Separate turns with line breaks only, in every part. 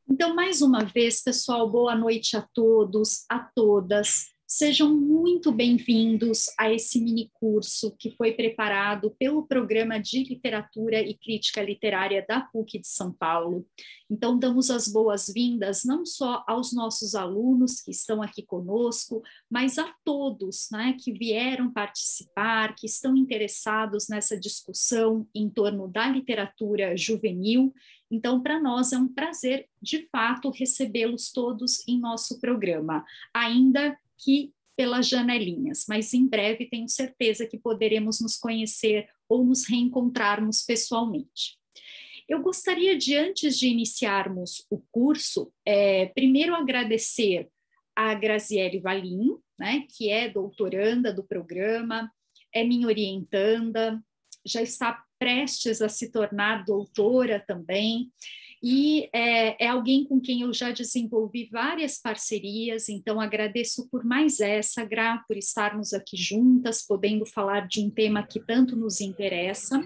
Então, mais uma vez, pessoal, boa noite a todos, a todas. Sejam muito bem-vindos a esse mini curso que foi preparado pelo Programa de Literatura e Crítica Literária da PUC de São Paulo. Então, damos as boas-vindas não só aos nossos alunos que estão aqui conosco, mas a todos, né, que vieram participar, que estão interessados nessa discussão em torno da literatura juvenil. Então, para nós é um prazer, de fato, recebê-los todos em nosso programa, ainda que pelas janelinhas, mas em breve tenho certeza que poderemos nos conhecer ou nos reencontrarmos pessoalmente. Eu gostaria de, antes de iniciarmos o curso, primeiro agradecer a Graziele Valim, né, que é doutoranda do programa, é minha orientanda, já está prestes a se tornar doutora também, e é alguém com quem eu já desenvolvi várias parcerias, então agradeço por mais essa, Gra, por estarmos aqui juntas, podendo falar de um tema que tanto nos interessa,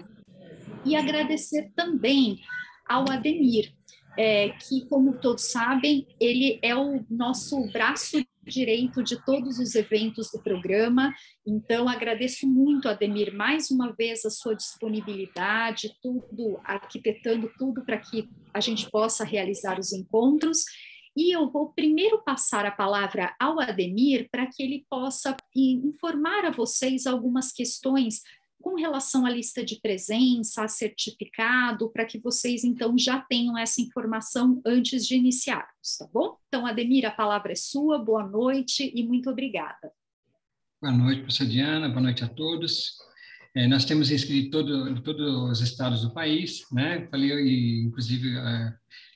e agradecer também ao Ademir, que, como todos sabem, ele é o nosso braço direito de todos os eventos do programa. Então, agradeço muito, Ademir, mais uma vez a sua disponibilidade, tudo, arquitetando tudo para que a gente possa realizar os encontros. E eu vou primeiro passar a palavra ao Ademir para que ele possa informar a vocês algumas questões com relação à lista de presença, a certificado, para que vocês, então, já tenham essa informação antes de iniciarmos, tá bom? Então, Ademir, a palavra é sua, boa noite e muito obrigada.
Boa noite, professora Diana, boa noite a todos. Nós temos inscritos de todos os estados do país, né? Falei, inclusive,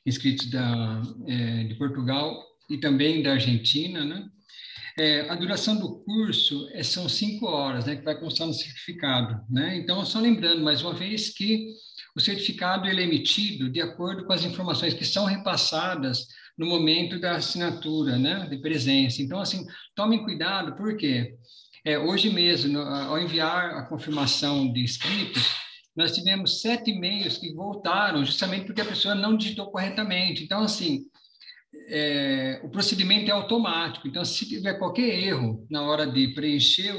inscritos de Portugal e também da Argentina, né? A duração do curso são 5 horas, né, que vai constar no certificado, né? Então, só lembrando mais uma vez que o certificado ele é emitido de acordo com as informações que são repassadas no momento da assinatura, né, de presença. Então, assim, tomem cuidado, porque hoje mesmo, ao enviar a confirmação de inscritos, nós tivemos 7 e-mails que voltaram justamente porque a pessoa não digitou corretamente. Então, assim, o procedimento é automático. Então, se tiver qualquer erro na hora de preencher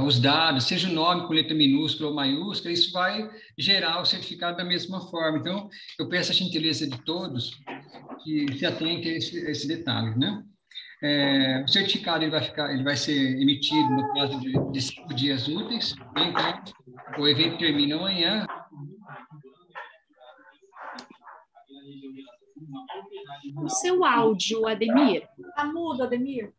os dados, seja o nome com letra minúscula ou maiúscula, isso vai gerar o certificado da mesma forma. Então, eu peço a gentileza de todos que se atentem a esse detalhe, né? O certificado ele vai ser emitido no prazo de 5 dias úteis, né? Então, o evento termina amanhã.
O seu áudio, Ademir.
Tá mudo, Ademir.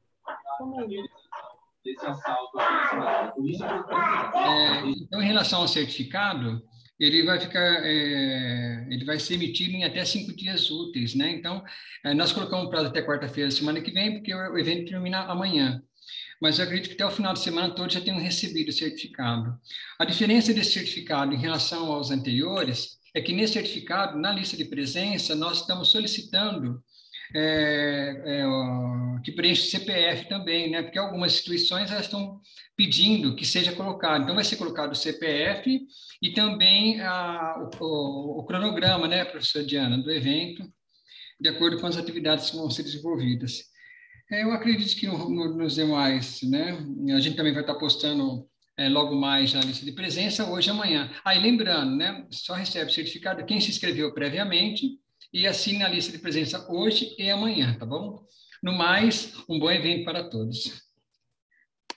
Então, em relação ao certificado, ele vai ser emitido em até 5 dias úteis, né? Então, nós colocamos o prazo até quarta-feira, semana que vem, porque o evento termina amanhã. Mas eu acredito que até o final de semana todos já tenham recebido o certificado. A diferença desse certificado em relação aos anteriores é que nesse certificado, na lista de presença, nós estamos solicitando que preencha o CPF também, né? Porque algumas instituições elas estão pedindo que seja colocado. Então, vai ser colocado o CPF e também o cronograma, né, professora Diana, do evento, de acordo com as atividades que vão ser desenvolvidas. Eu acredito que nos demais, né? A gente também vai estar postando logo mais na lista de presença, hoje e amanhã. Aí, lembrando, né? Só recebe o certificado quem se inscreveu previamente e assina a lista de presença hoje e amanhã, tá bom? No mais, um bom evento para todos.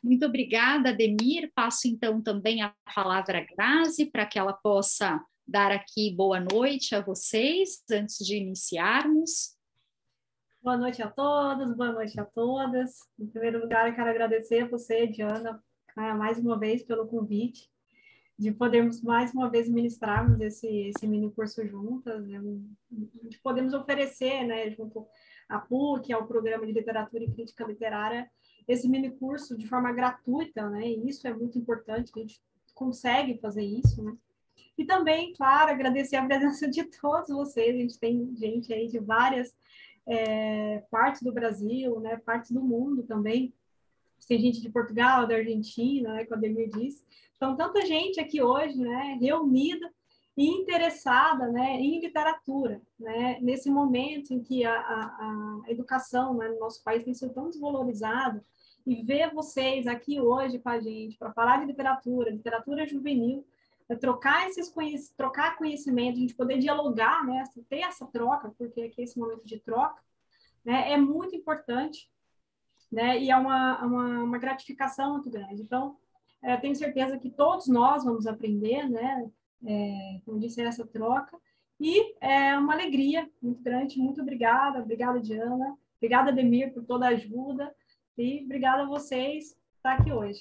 Muito obrigada, Ademir. Passo, então, também a palavra à Grazi, para que ela possa dar aqui boa noite a vocês, antes de iniciarmos.
Boa noite a todos, boa noite a todas. Em primeiro lugar, eu quero agradecer a você, Diana, mais uma vez pelo convite, de podermos mais uma vez ministrarmos esse mini curso juntas, né? De podermos oferecer, né, junto à PUC, ao Programa de Literatura e Crítica Literária, esse mini curso de forma gratuita, né? E isso é muito importante, a gente consegue fazer isso, né? E também, claro, agradecer a presença de todos vocês, a gente tem gente aí de várias partes do Brasil, né, partes do mundo também. Tem gente de Portugal, da Argentina, né, como o Ademir disse. Então, tanta gente aqui hoje, né, reunida e interessada, né, em literatura, né, nesse momento em que a educação, né, no nosso país tem sido tão desvalorizada, e ver vocês aqui hoje com a gente para falar de literatura juvenil, trocar conhecimento, a gente poder dialogar, né, ter essa troca, porque aqui é esse momento de troca, né, é muito importante, né, e é uma gratificação muito grande. Então, tenho certeza que todos nós vamos aprender, né, como disse, essa troca, e é uma alegria muito grande. Muito obrigada, Diana, obrigada, Ademir, por toda a ajuda, e obrigada a vocês por estar aqui hoje.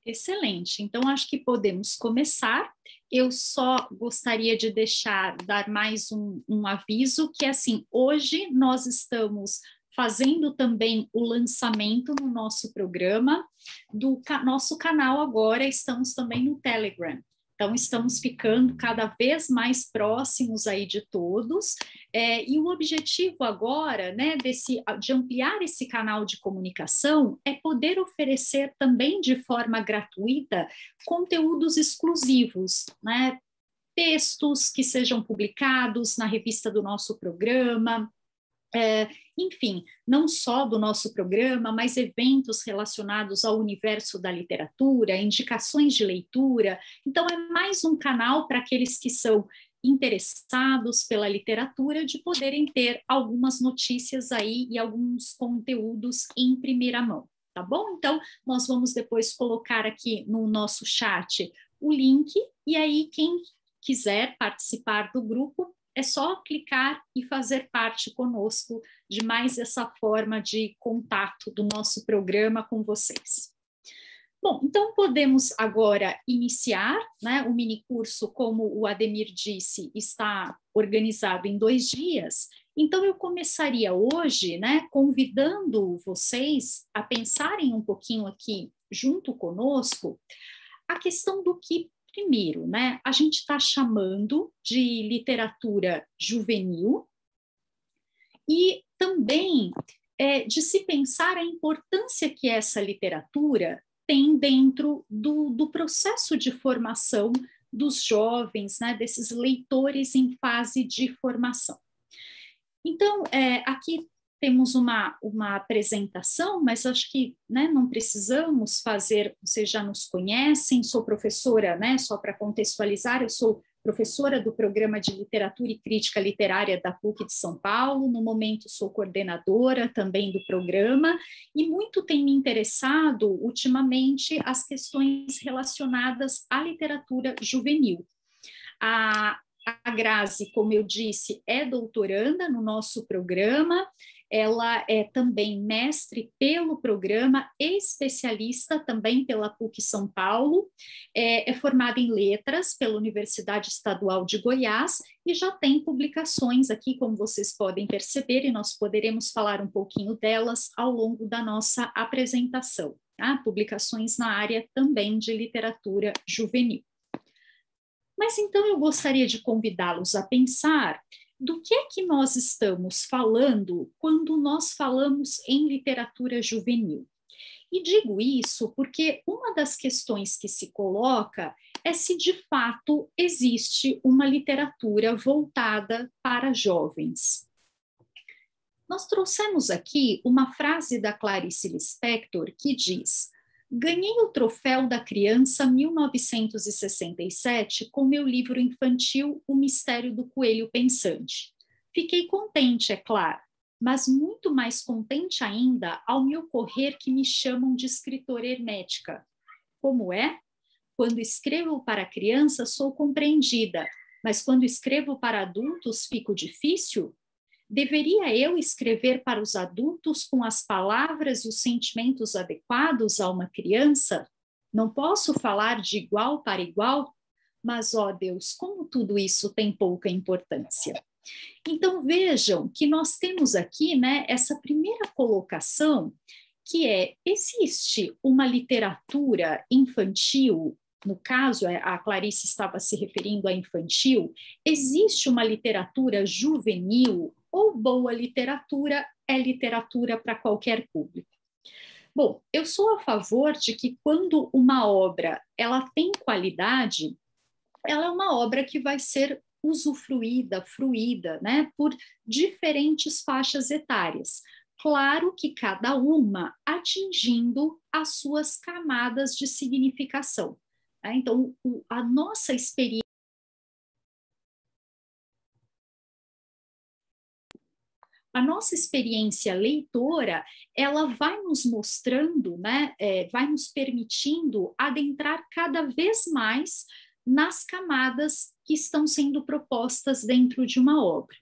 Excelente, então acho que podemos começar. Eu só gostaria de dar mais um aviso, que assim, hoje nós estamos fazendo também o lançamento no nosso programa do nosso canal agora, estamos também no Telegram. Então, estamos ficando cada vez mais próximos aí de todos, e o objetivo agora, né, de ampliar esse canal de comunicação é poder oferecer também de forma gratuita conteúdos exclusivos, né, textos que sejam publicados na revista do nosso programa, enfim, não só do nosso programa, mas eventos relacionados ao universo da literatura, indicações de leitura. Então, é mais um canal para aqueles que são interessados pela literatura de poderem ter algumas notícias aí e alguns conteúdos em primeira mão, tá bom? Então, nós vamos depois colocar aqui no nosso chat o link, e aí quem quiser participar do grupo, é só clicar e fazer parte conosco de mais essa forma de contato do nosso programa com vocês. Bom, então podemos agora iniciar, né? O minicurso, como o Ademir disse, está organizado em 2 dias. Então eu começaria hoje, né, convidando vocês a pensarem um pouquinho aqui junto conosco a questão do que primeiro, né, a gente está chamando de literatura juvenil, e também de se pensar a importância que essa literatura tem dentro do processo de formação dos jovens, né, desses leitores em fase de formação. Então, aqui temos uma apresentação, mas acho que, né, não precisamos fazer, vocês já nos conhecem, sou professora, né, só para contextualizar, eu sou professora do Programa de Literatura e Crítica Literária da PUC de São Paulo, no momento sou coordenadora também do programa, e muito tem me interessado, ultimamente, as questões relacionadas à literatura juvenil. A Grazi, como eu disse, é doutoranda no nosso programa, ela é também mestre pelo programa, especialista também pela PUC São Paulo, é formada em letras pela Universidade Estadual de Goiás e já tem publicações aqui, como vocês podem perceber, e nós poderemos falar um pouquinho delas ao longo da nossa apresentação, tá? Publicações na área também de literatura juvenil. Mas então eu gostaria de convidá-los a pensar do que é que nós estamos falando quando nós falamos em literatura juvenil. E digo isso porque uma das questões que se coloca é se de fato existe uma literatura voltada para jovens. Nós trouxemos aqui uma frase da Clarice Lispector que diz: ganhei o troféu da criança 1967 com meu livro infantil O Mistério do Coelho Pensante. Fiquei contente, é claro, mas muito mais contente ainda ao me ocorrer que me chamam de escritora hermética. Como é? Quando escrevo para crianças sou compreendida, mas quando escrevo para adultos fico difícil? Deveria eu escrever para os adultos com as palavras e os sentimentos adequados a uma criança? Não posso falar de igual para igual? Mas, ó Deus, como tudo isso tem pouca importância. Então, vejam que nós temos aqui, né, essa primeira colocação, que existe uma literatura infantil, no caso, a Clarice estava se referindo a infantil, existe uma literatura juvenil, ou boa literatura é literatura para qualquer público. Bom, eu sou a favor de que quando uma obra ela tem qualidade, ela é uma obra que vai ser usufruída, fruída, né, por diferentes faixas etárias. Claro que cada uma atingindo as suas camadas de significação. Né? Então, a nossa experiência leitora, ela vai nos mostrando, né, vai nos permitindo adentrar cada vez mais nas camadas que estão sendo propostas dentro de uma obra.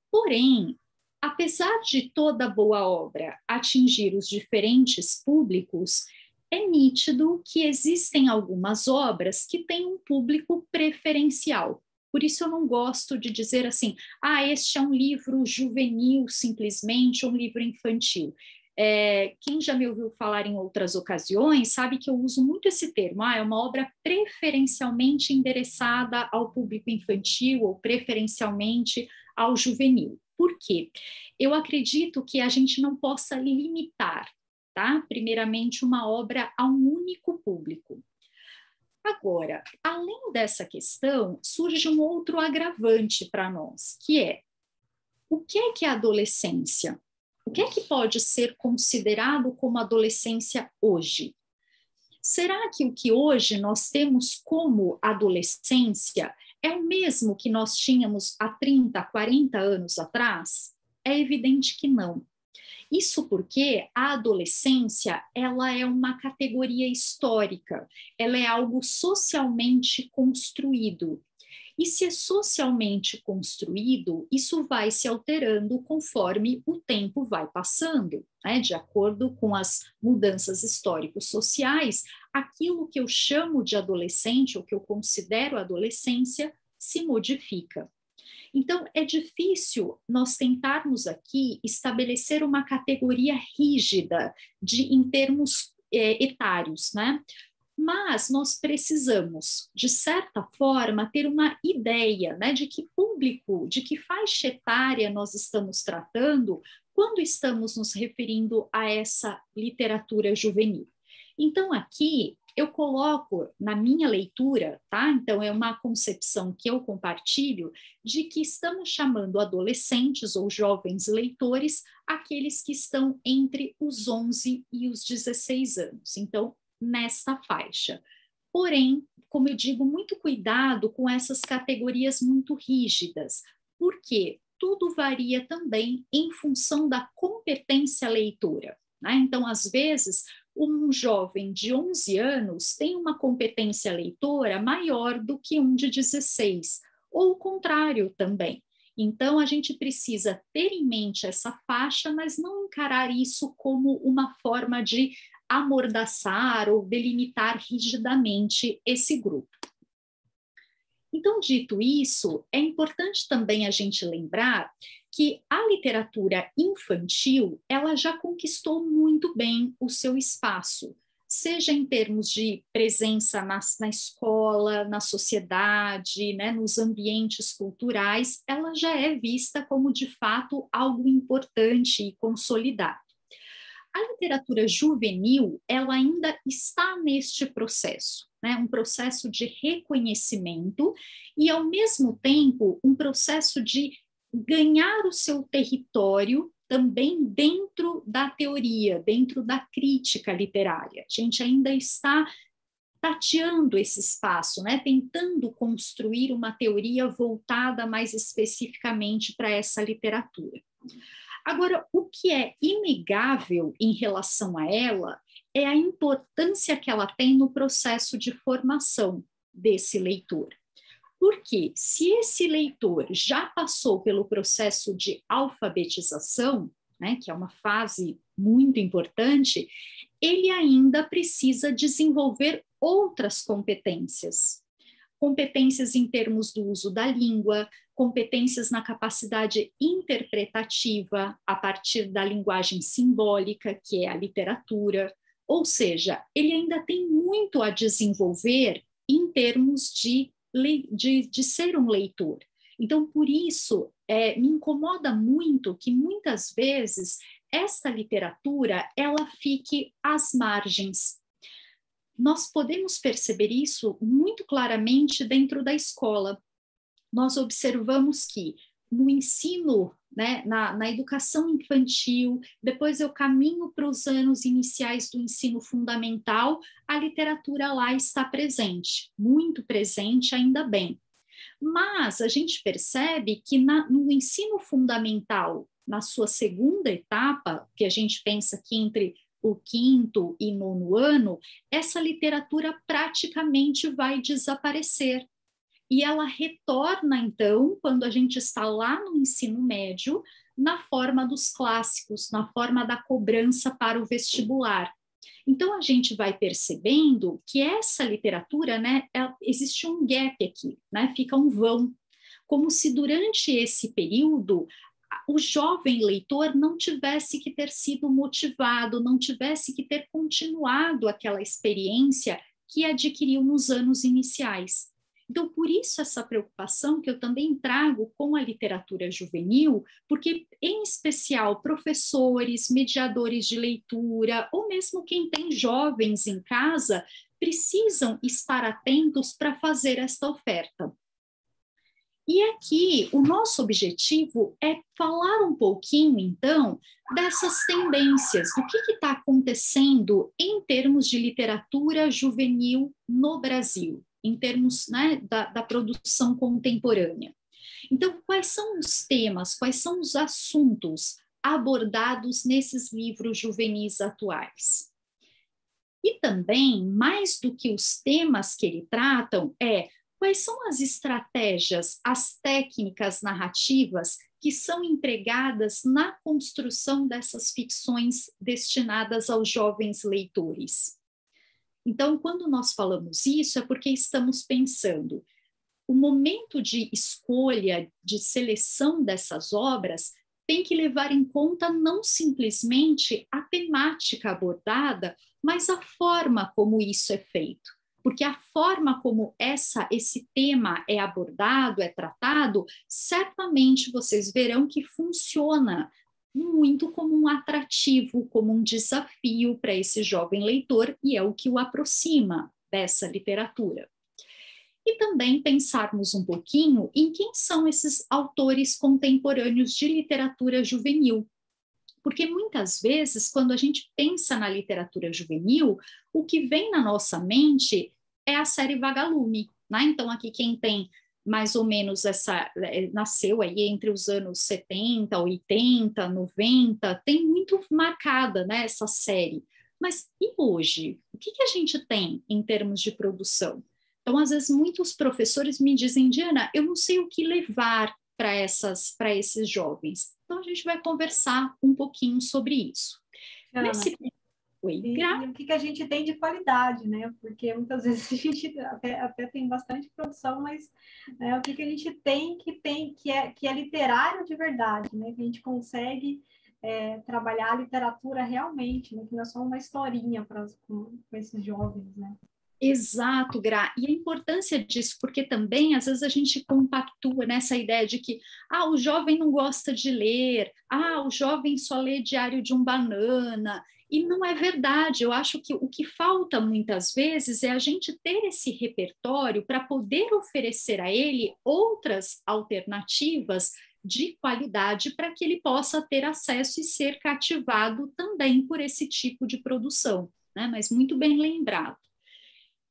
Porém, apesar de toda boa obra atingir os diferentes públicos, é nítido que existem algumas obras que têm um público preferencial. Por isso eu não gosto de dizer assim, este é um livro juvenil simplesmente, ou um livro infantil. Quem já me ouviu falar em outras ocasiões sabe que eu uso muito esse termo, é uma obra preferencialmente endereçada ao público infantil ou preferencialmente ao juvenil. Por quê? Eu acredito que a gente não possa limitar, tá? Primeiramente, uma obra a um único público. Agora, além dessa questão, surge um outro agravante para nós, que é o que é a adolescência? O que é que pode ser considerado como adolescência hoje? Será que o que hoje nós temos como adolescência é o mesmo que nós tínhamos há 30, 40 anos atrás? É evidente que não. Isso porque a adolescência, ela é uma categoria histórica, ela é algo socialmente construído. E se é socialmente construído, isso vai se alterando conforme o tempo vai passando, né? De acordo com as mudanças históricos sociais, aquilo que eu chamo de adolescente, ou que eu considero adolescência, se modifica. Então, é difícil nós tentarmos aqui estabelecer uma categoria rígida em termos etários, né? Mas nós precisamos, de certa forma, ter uma ideia, né, de que público, de que faixa etária nós estamos tratando quando estamos nos referindo a essa literatura juvenil. Então, aqui eu coloco na minha leitura, tá? Então, é uma concepção que eu compartilho de que estamos chamando adolescentes ou jovens leitores aqueles que estão entre os 11 e os 16 anos. Então, nesta faixa. Porém, como eu digo, muito cuidado com essas categorias muito rígidas, porque tudo varia também em função da competência leitora, né? Então, às vezes, um jovem de 11 anos tem uma competência leitora maior do que um de 16, ou o contrário também. Então, a gente precisa ter em mente essa faixa, mas não encarar isso como uma forma de amordaçar ou delimitar rigidamente esse grupo. Então, dito isso, é importante também a gente lembrar que a literatura infantil, ela já conquistou muito bem o seu espaço, seja em termos de presença na escola, na sociedade, né, nos ambientes culturais, ela já é vista como, de fato, algo importante e consolidado. A literatura juvenil, ela ainda está neste processo, né? Um processo de reconhecimento e, ao mesmo tempo, um processo de ganhar o seu território também dentro da teoria, dentro da crítica literária. A gente ainda está tateando esse espaço, né? Tentando construir uma teoria voltada mais especificamente para essa literatura. Agora, o que é inegável em relação a ela é a importância que ela tem no processo de formação desse leitor. Porque se esse leitor já passou pelo processo de alfabetização, né, que é uma fase muito importante, ele ainda precisa desenvolver outras competências. Competências em termos do uso da língua, competências na capacidade interpretativa a partir da linguagem simbólica, que é a literatura, ou seja, ele ainda tem muito a desenvolver em termos de ser um leitor. Então, por isso, me incomoda muito que muitas vezes esta literatura ela fique às margens. Nós podemos perceber isso muito claramente dentro da escola. Nós observamos que no ensino, né, na educação infantil, depois eu caminho para os anos iniciais do ensino fundamental, a literatura lá está presente, muito presente, ainda bem. Mas a gente percebe que no ensino fundamental, na sua segunda etapa, que a gente pensa que entre o 5º e 9º ano, essa literatura praticamente vai desaparecer. E ela retorna, então, quando a gente está lá no ensino médio, na forma dos clássicos, na forma da cobrança para o vestibular. Então, a gente vai percebendo que essa literatura, né, existe um gap aqui, né, fica um vão, como se durante esse período o jovem leitor não tivesse que ter sido motivado, não tivesse que ter continuado aquela experiência que adquiriu nos anos iniciais. Então, por isso essa preocupação que eu também trago com a literatura juvenil, porque, em especial, professores, mediadores de leitura, ou mesmo quem tem jovens em casa, precisam estar atentos para fazer esta oferta. E aqui, o nosso objetivo é falar um pouquinho, então, dessas tendências, do que está acontecendo em termos de literatura juvenil no Brasil, em termos, né, da produção contemporânea. Então, quais são os temas, quais são os assuntos abordados nesses livros juvenis atuais? E também, mais do que os temas que ele tratam, quais são as estratégias, as técnicas narrativas que são empregadas na construção dessas ficções destinadas aos jovens leitores? Então, quando nós falamos isso, é porque estamos pensando o momento de escolha, de seleção dessas obras tem que levar em conta não simplesmente a temática abordada, mas a forma como isso é feito. Porque a forma como esse tema é abordado, é tratado, certamente vocês verão que funciona muito como um atrativo, como um desafio para esse jovem leitor, e é o que o aproxima dessa literatura. E também pensarmos um pouquinho em quem são esses autores contemporâneos de literatura juvenil. Porque muitas vezes, quando a gente pensa na literatura juvenil, o que vem na nossa mente é a série Vagalume, né? Então, aqui quem tem mais ou menos nasceu aí entre os anos 70, 80, 90, tem muito marcada, né, essa série. Mas e hoje? O que a gente tem em termos de produção? Então, às vezes, muitos professores me dizem, Diana, eu não sei o que levar para esses jovens. Então, a gente vai conversar um pouquinho sobre isso.
E o que a gente tem de qualidade, né? Porque muitas vezes a gente até tem bastante produção, mas o que a gente tem que é literário de verdade, né? Que a gente consegue trabalhar a literatura realmente, né? Que não é só uma historinha com esses jovens, né?
Exato, Gra. E a importância disso, porque também, às vezes, a gente compactua nessa ideia de que o jovem não gosta de ler, o jovem só lê Diário de um Banana, e não é verdade. Eu acho que o que falta muitas vezes é a gente ter esse repertório para poder oferecer a ele outras alternativas de qualidade para que ele possa ter acesso e ser cativado também por esse tipo de produção, né? Mas muito bem lembrado.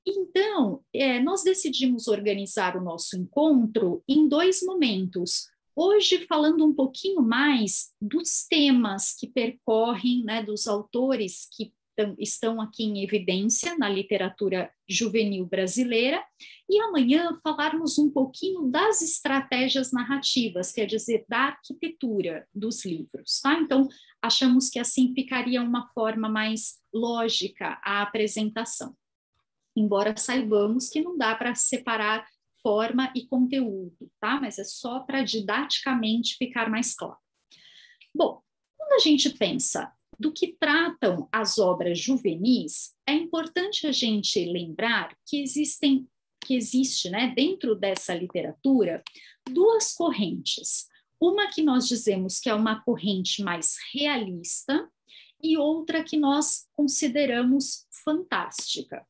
Então, nós decidimos organizar o nosso encontro em 2 momentos. Hoje, falando um pouquinho mais dos temas que percorrem, né, dos autores que estão aqui em evidência na literatura juvenil brasileira, e amanhã falarmos um pouquinho das estratégias narrativas, quer dizer, da arquitetura dos livros, tá? Então, achamos que assim ficaria uma forma mais lógica a apresentação. Embora saibamos que não dá para separar forma e conteúdo, tá? Mas é só para didaticamente ficar mais claro. Bom, quando a gente pensa do que tratam as obras juvenis, é importante a gente lembrar que existe, né, dentro dessa literatura, 2 correntes. Uma que nós dizemos que é uma corrente mais realista e outra que nós consideramos fantástica.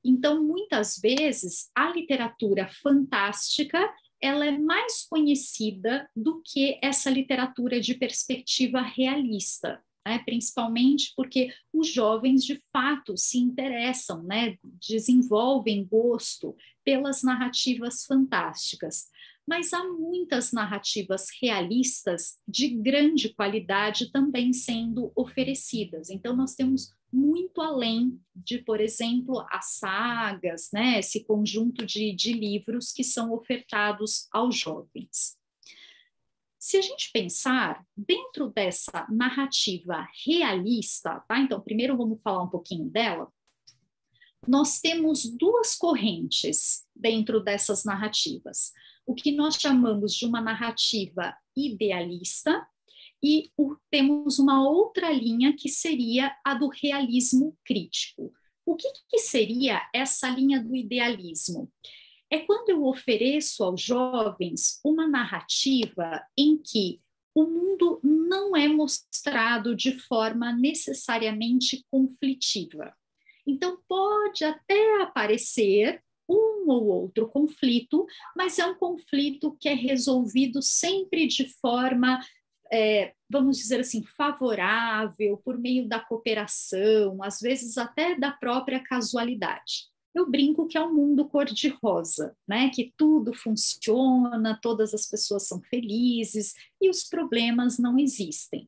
Então, muitas vezes, a literatura fantástica ela é mais conhecida do que essa literatura de perspectiva realista, né? Principalmente porque os jovens, de fato, se interessam, né? Desenvolvem gosto pelas narrativas fantásticas. Mas há muitas narrativas realistas de grande qualidade também sendo oferecidas. Então, nós temos muito além de, por exemplo, as sagas, né, esse conjunto de livros que são ofertados aos jovens. Se a gente pensar dentro dessa narrativa realista, tá? Então, primeiro vamos falar um pouquinho dela. Nós temos duas correntes dentro dessas narrativas. O que nós chamamos de uma narrativa idealista, e temos uma outra linha que seria a do realismo crítico. O que seria essa linha do idealismo? É quando eu ofereço aos jovens uma narrativa em que o mundo não é mostrado de forma necessariamente conflitiva. Então, pode até aparecer um ou outro conflito, mas é um conflito que é resolvido sempre de forma vamos dizer assim, favorável, por meio da cooperação, às vezes até da própria casualidade. Eu brinco que é um mundo cor-de-rosa, né? Que tudo funciona, todas as pessoas são felizes e os problemas não existem.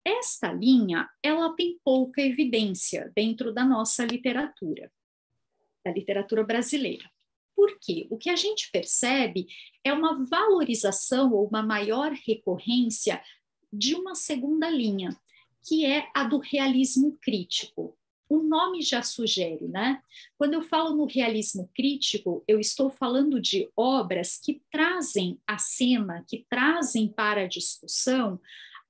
Esta linha, ela tem pouca evidência dentro da nossa literatura, da literatura brasileira. Por quê? O que a gente percebe é uma valorização ou uma maior recorrência de uma segunda linha, que é a do realismo crítico. O nome já sugere, né? Quando eu falo no realismo crítico, eu estou falando de obras que trazem à cena, que trazem para a discussão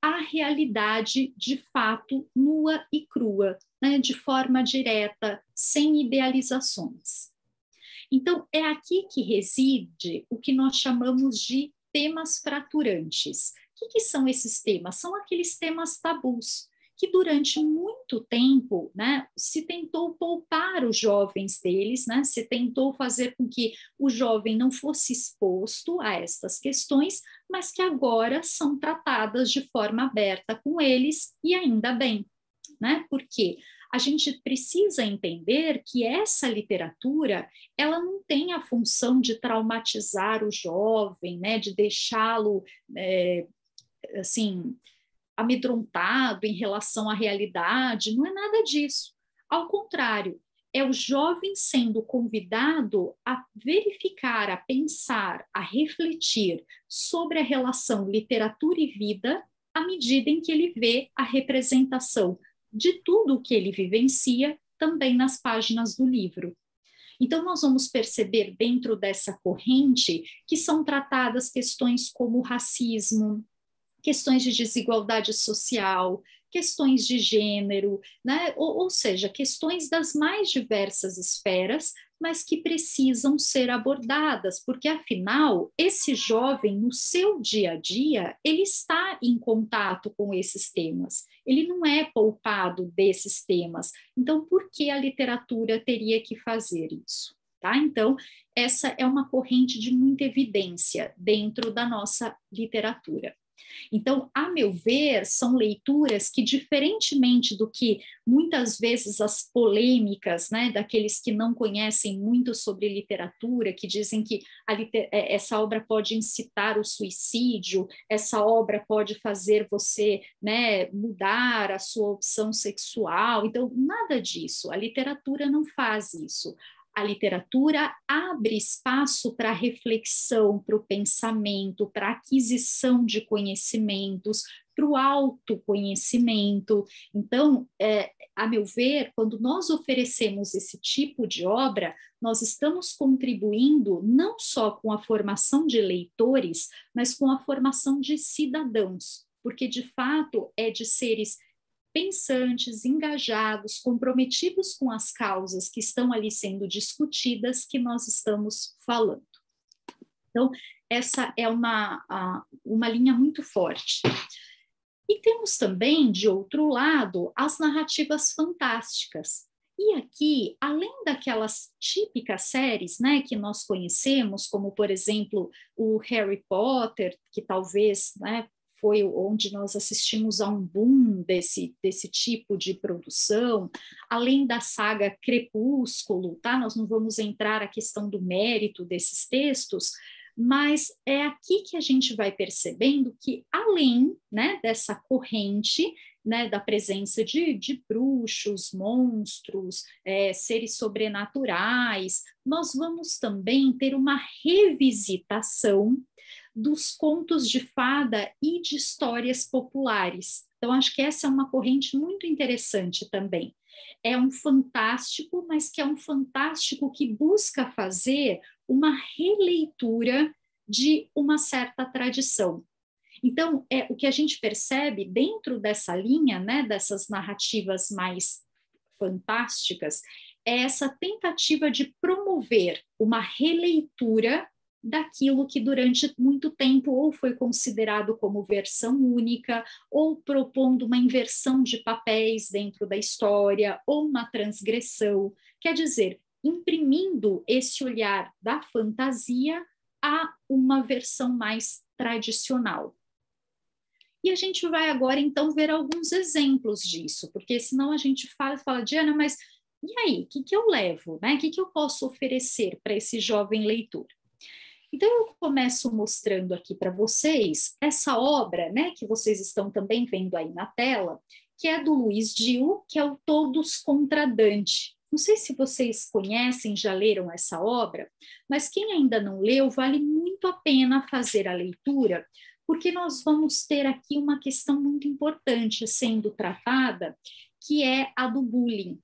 a realidade de fato nua e crua, né? De forma direta, sem idealizações. Então, é aqui que reside o que nós chamamos de temas fraturantes. O que são esses temas? São aqueles temas tabus, que durante muito tempo, né, se tentou poupar os jovens deles, né, se tentou fazer com que o jovem não fosse exposto a estas questões, mas que agora são tratadas de forma aberta com eles, e ainda bem, né? Porque a gente precisa entender que essa literatura, ela não tem a função de traumatizar o jovem, né, de deixá-lo, assim, amedrontado em relação à realidade, não é nada disso. Ao contrário, é o jovem sendo convidado a verificar, a pensar, a refletir sobre a relação literatura e vida à medida em que ele vê a representação de tudo o que ele vivencia também nas páginas do livro. Então, nós vamos perceber dentro dessa corrente que são tratadas questões como racismo, questões de desigualdade social, questões de gênero, né? Ou seja, questões das mais diversas esferas, mas que precisam ser abordadas, porque afinal, esse jovem, no seu dia a dia, ele está em contato com esses temas, ele não é poupado desses temas. Então, por que a literatura teria que fazer isso? Tá? Então, essa é uma corrente de muita evidência dentro da nossa literatura. Então, a meu ver, são leituras que, diferentemente do que muitas vezes as polêmicas, né, daqueles que não conhecem muito sobre literatura, que dizem que essa obra pode incitar o suicídio, essa obra pode fazer você, né, mudar a sua opção sexual. Então, nada disso. A literatura não faz isso. A literatura abre espaço para a reflexão, para o pensamento, para a aquisição de conhecimentos, para o autoconhecimento. Então, a meu ver, quando nós oferecemos esse tipo de obra, nós estamos contribuindo não só com a formação de leitores, mas com a formação de cidadãos, porque, de fato, é de seres pensantes, engajados, comprometidos com as causas que estão ali sendo discutidas que nós estamos falando. Então, essa é uma linha muito forte. E temos também, de outro lado, as narrativas fantásticas. E aqui, além daquelas típicas séries, né, que nós conhecemos, como, por exemplo, o Harry Potter, que talvez, né, foi onde nós assistimos a um boom desse tipo de produção, além da saga Crepúsculo, tá? Nós não vamos entrar na questão do mérito desses textos, mas é aqui que a gente vai percebendo que, além, né, dessa corrente, né, da presença de bruxos, monstros, seres sobrenaturais, nós vamos também ter uma revisitação dos contos de fada e de histórias populares. Então, acho que essa é uma corrente muito interessante também. É um fantástico, mas que é um fantástico que busca fazer uma releitura de uma certa tradição. Então, o que a gente percebe dentro dessa linha, né, dessas narrativas mais fantásticas, é essa tentativa de promover uma releitura daquilo que durante muito tempo ou foi considerado como versão única, ou propondo uma inversão de papéis dentro da história, ou uma transgressão. Quer dizer, imprimindo esse olhar da fantasia a uma versão mais tradicional. E a gente vai agora, então, ver alguns exemplos disso, porque senão a gente fala, Diana, mas e aí, o que eu levo, né? O que eu posso oferecer para esse jovem leitor? Então, eu começo mostrando aqui para vocês essa obra, né, que vocês estão também vendo aí na tela, que é do Luiz Dill, que é o Todos contra Dante. Não sei se vocês conhecem, já leram essa obra, mas quem ainda não leu, vale muito a pena fazer a leitura, porque nós vamos ter aqui uma questão muito importante sendo tratada, que é a do bullying.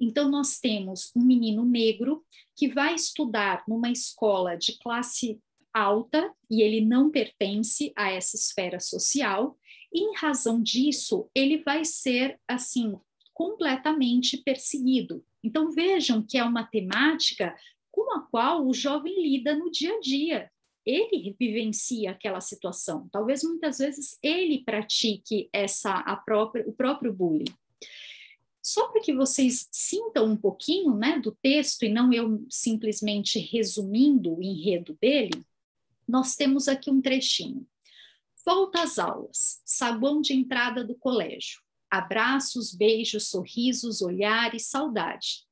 Então, nós temos um menino negro que vai estudar numa escola de classe alta e ele não pertence a essa esfera social, e em razão disso, ele vai ser, assim, completamente perseguido. Então, vejam que é uma temática com a qual o jovem lida no dia a dia. Ele vivencia aquela situação. Talvez, muitas vezes, ele pratique o próprio bullying. Só para que vocês sintam um pouquinho, né, do texto e não eu simplesmente resumindo o enredo dele, nós temos aqui um trechinho. Volta às aulas, saguão de entrada do colégio. Abraços, beijos, sorrisos, olhares, saudade.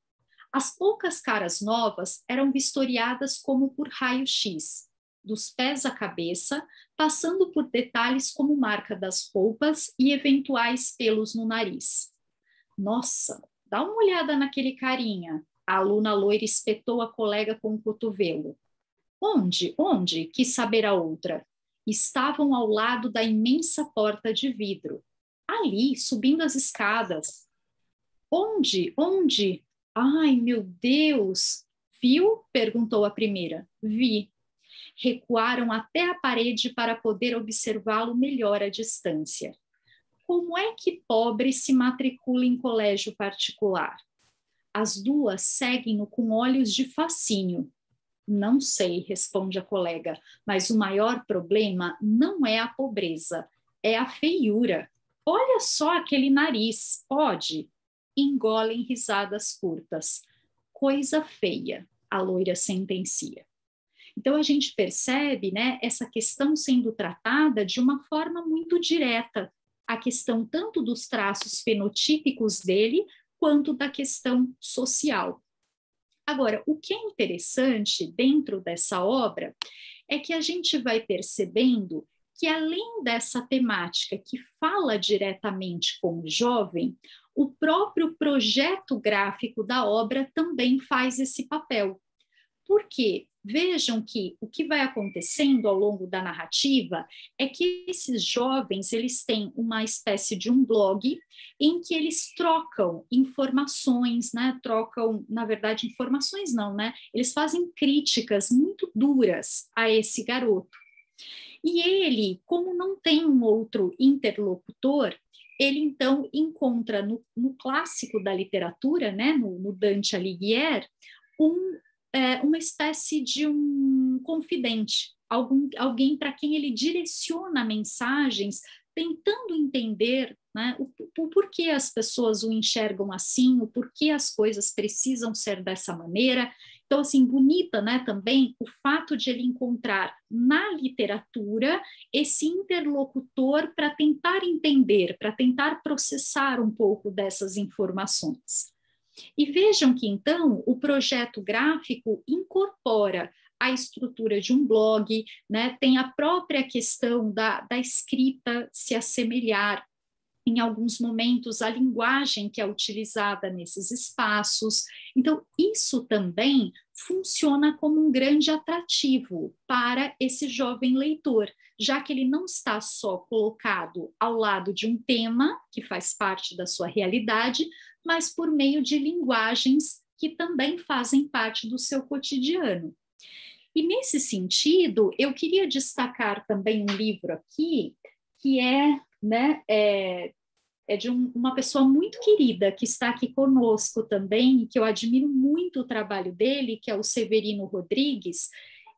As poucas caras novas eram vistoriadas como por raio-x, dos pés à cabeça, passando por detalhes como marca das roupas e eventuais pelos no nariz. Nossa, dá uma olhada naquele carinha. A aluna loira espetou a colega com o cotovelo. Onde? Onde? Quis saber a outra. Estavam ao lado da imensa porta de vidro. Ali, subindo as escadas. Onde? Onde? Ai, meu Deus! Viu? Perguntou a primeira. Vi. Recuaram até a parede para poder observá-lo melhor à distância. Como é que pobre se matricula em colégio particular? As duas seguem-no com olhos de fascínio. Não sei, responde a colega, mas o maior problema não é a pobreza, é a feiura. Olha só aquele nariz, pode? Engolem risadas curtas. Coisa feia, a loira sentencia. Então, a gente percebe, né, essa questão sendo tratada de uma forma muito direta, a questão tanto dos traços fenotípicos dele, quanto da questão social. Agora, o que é interessante dentro dessa obra é que a gente vai percebendo que, além dessa temática que fala diretamente com o jovem, o próprio projeto gráfico da obra também faz esse papel. Por quê? Vejam que o que vai acontecendo ao longo da narrativa é que esses jovens, eles têm uma espécie de um blog em que eles trocam informações, né? Trocam, na verdade, informações não, né? Eles fazem críticas muito duras a esse garoto. E ele, como não tem um outro interlocutor, ele então encontra no clássico da literatura, né? No Dante Alighieri, uma espécie de um confidente. alguém para quem ele direciona mensagens, tentando entender, né, o porquê as pessoas o enxergam assim, o porquê as coisas precisam ser dessa maneira. Então, assim, bonita, né, também o fato de ele encontrar na literatura esse interlocutor para tentar entender, para tentar processar um pouco dessas informações. E vejam que, então, o projeto gráfico incorpora a estrutura de um blog, né, tem a própria questão da escrita se assemelhar, em alguns momentos, a linguagem que é utilizada nesses espaços. Então, isso também funciona como um grande atrativo para esse jovem leitor, já que ele não está só colocado ao lado de um tema que faz parte da sua realidade, mas por meio de linguagens que também fazem parte do seu cotidiano. E, nesse sentido, eu queria destacar também um livro aqui, que é, né, de uma pessoa muito querida, que está aqui conosco também, e que eu admiro muito o trabalho dele, que é o Severino Rodrigues,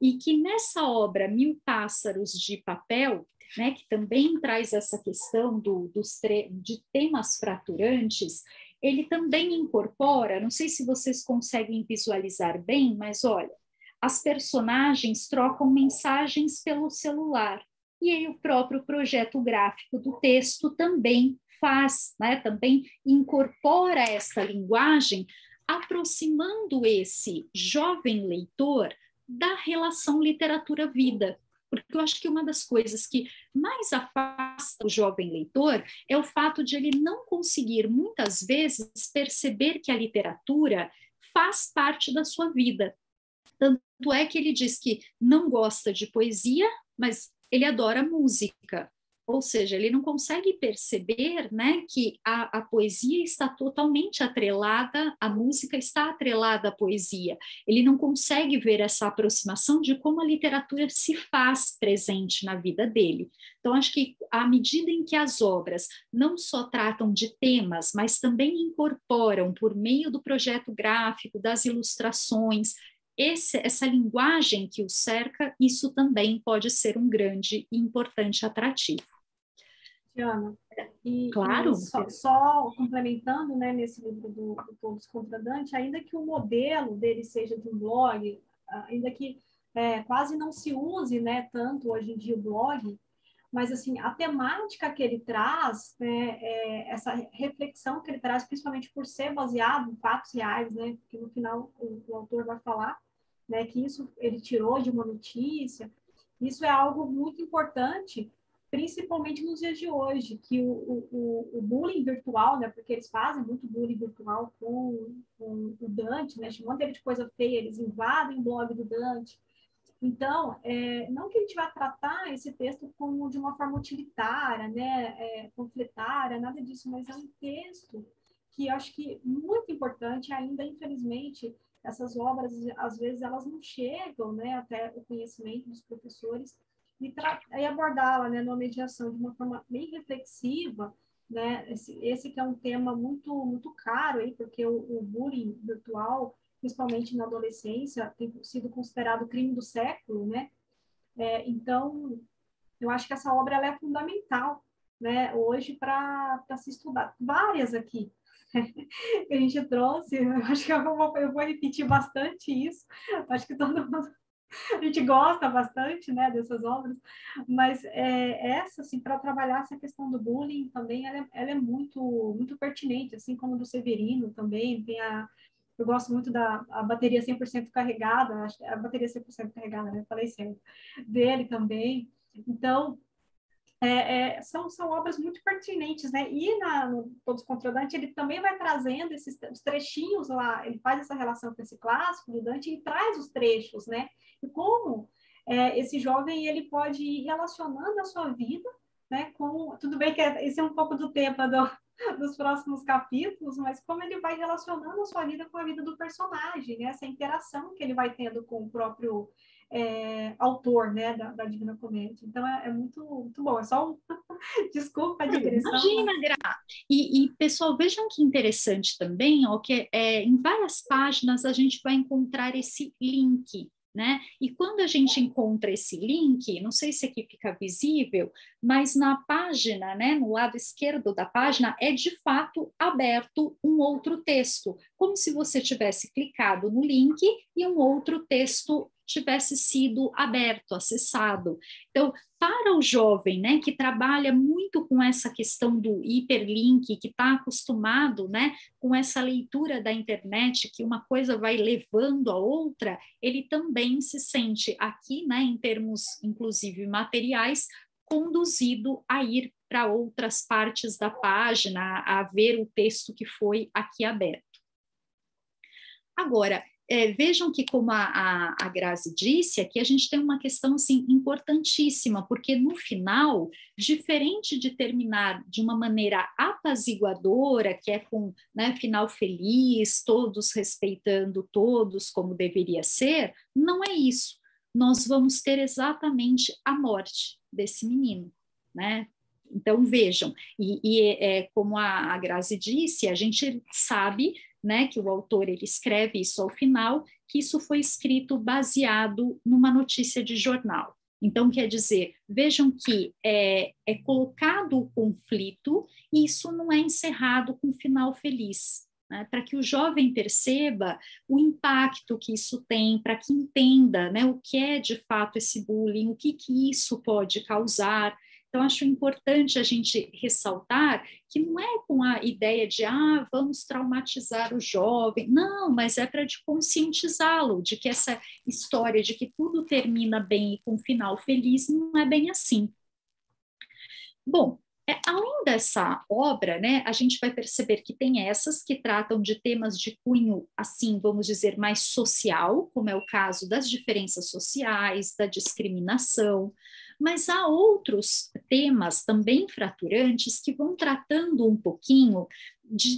e que nessa obra, 1000 Pássaros de Papel, né, que também traz essa questão de temas fraturantes, ele também incorpora, não sei se vocês conseguem visualizar bem, mas olha, as personagens trocam mensagens pelo celular, e aí o próprio projeto gráfico do texto também faz, né, também incorpora essa linguagem, aproximando esse jovem leitor da relação literatura-vida. Porque eu acho que uma das coisas que mais afasta o jovem leitor é o fato de ele não conseguir, muitas vezes, perceber que a literatura faz parte da sua vida. Tanto é que ele diz que não gosta de poesia, mas ele adora música. Ou seja, ele não consegue perceber, né, que a poesia está totalmente atrelada, a música está atrelada à poesia. Ele não consegue ver essa aproximação de como a literatura se faz presente na vida dele. Então, acho que à medida em que as obras não só tratam de temas, mas também incorporam, por meio do projeto gráfico, das ilustrações, essa linguagem que o cerca, isso também pode ser um grande e importante atrativo.
Diana,
claro.
Só complementando, né, nesse livro do Todos contra Dante, ainda que o modelo dele seja de um blog, ainda que quase não se use, né, tanto hoje em dia o blog, mas assim, a temática que ele traz, né, essa reflexão que ele traz, principalmente por ser baseado em fatos reais, né, porque no final o autor vai falar, né, que isso ele tirou de uma notícia, isso é algo muito importante, principalmente nos dias de hoje, que o bullying virtual, né, porque eles fazem muito bullying virtual com o Dante, né, chamando ele de coisa feia, eles invadem o blog do Dante. Então, não que a gente vá tratar esse texto como de uma forma utilitária, né, panfletária, nada disso, mas é um texto que eu acho que muito importante ainda, infelizmente, essas obras, às vezes, elas não chegam, né, até o conhecimento dos professores, e abordá-la, né, numa mediação de uma forma bem reflexiva, né, esse que é um tema muito, muito caro, aí, porque o bullying virtual, principalmente na adolescência, tem sido considerado o crime do século, né, então, eu acho que essa obra ela é fundamental, né, hoje para se estudar. Várias aqui que a gente trouxe, eu acho que eu vou repetir bastante isso, acho que todo mundo a gente gosta bastante, né, dessas obras, mas essa, assim, para trabalhar essa questão do bullying também, ela é muito, muito pertinente, assim como do Severino também, eu gosto muito a bateria 100% carregada, a bateria 100% carregada, né, falei certo, dele também, então, são obras muito pertinentes, né? E no Todos contra Dante, ele também vai trazendo os trechinhos lá, ele faz essa relação com esse clássico do Dante e traz os trechos, né? E como esse jovem ele pode ir relacionando a sua vida, né? Tudo bem que esse é um pouco do tema dos próximos capítulos, mas como ele vai relacionando a sua vida com a vida do personagem, né? Essa interação que ele vai tendo com o próprio autor, né, da Divina Comédia. Então, é muito, muito bom. É só desculpa a digressão.
Imagina, Gra. E, pessoal, vejam que interessante também, ó, que em várias páginas a gente vai encontrar esse link, né? E quando a gente encontra esse link, não sei se aqui fica visível, mas na página, né, no lado esquerdo da página, é de fato aberto um outro texto, como se você tivesse clicado no link e um outro texto tivesse sido aberto, acessado. Então, para o jovem, né, que trabalha muito com essa questão do hiperlink, que está acostumado, né, com essa leitura da internet, que uma coisa vai levando a outra, ele também se sente aqui, né, em termos, inclusive, materiais, conduzido a ir para outras partes da página, a ver o texto que foi aqui aberto. Agora, vejam que, como a Grazi disse, aqui a gente tem uma questão assim, importantíssima, porque no final, diferente de terminar de uma maneira apaziguadora, que é com, né, final feliz, todos respeitando todos como deveria ser, não é isso. Nós vamos ter exatamente a morte desse menino, né? Então, vejam, como a Grazi disse, a gente sabe, né, que o autor ele escreve isso ao final, que isso foi escrito baseado numa notícia de jornal. Então, quer dizer, vejam que é colocado o conflito e isso não é encerrado com um final feliz, né, para que o jovem perceba o impacto que isso tem, para que entenda, né, o que é de fato esse bullying, o que isso pode causar. Então, acho importante a gente ressaltar que não é com a ideia de, vamos traumatizar o jovem, não, mas é para conscientizá-lo de que essa história de que tudo termina bem e com um final feliz não é bem assim. Bom, além dessa obra, né, a gente vai perceber que tem essas que tratam de temas de cunho, assim, vamos dizer, mais social, como é o caso das diferenças sociais, da discriminação, mas há outros temas também fraturantes que vão tratando um pouquinho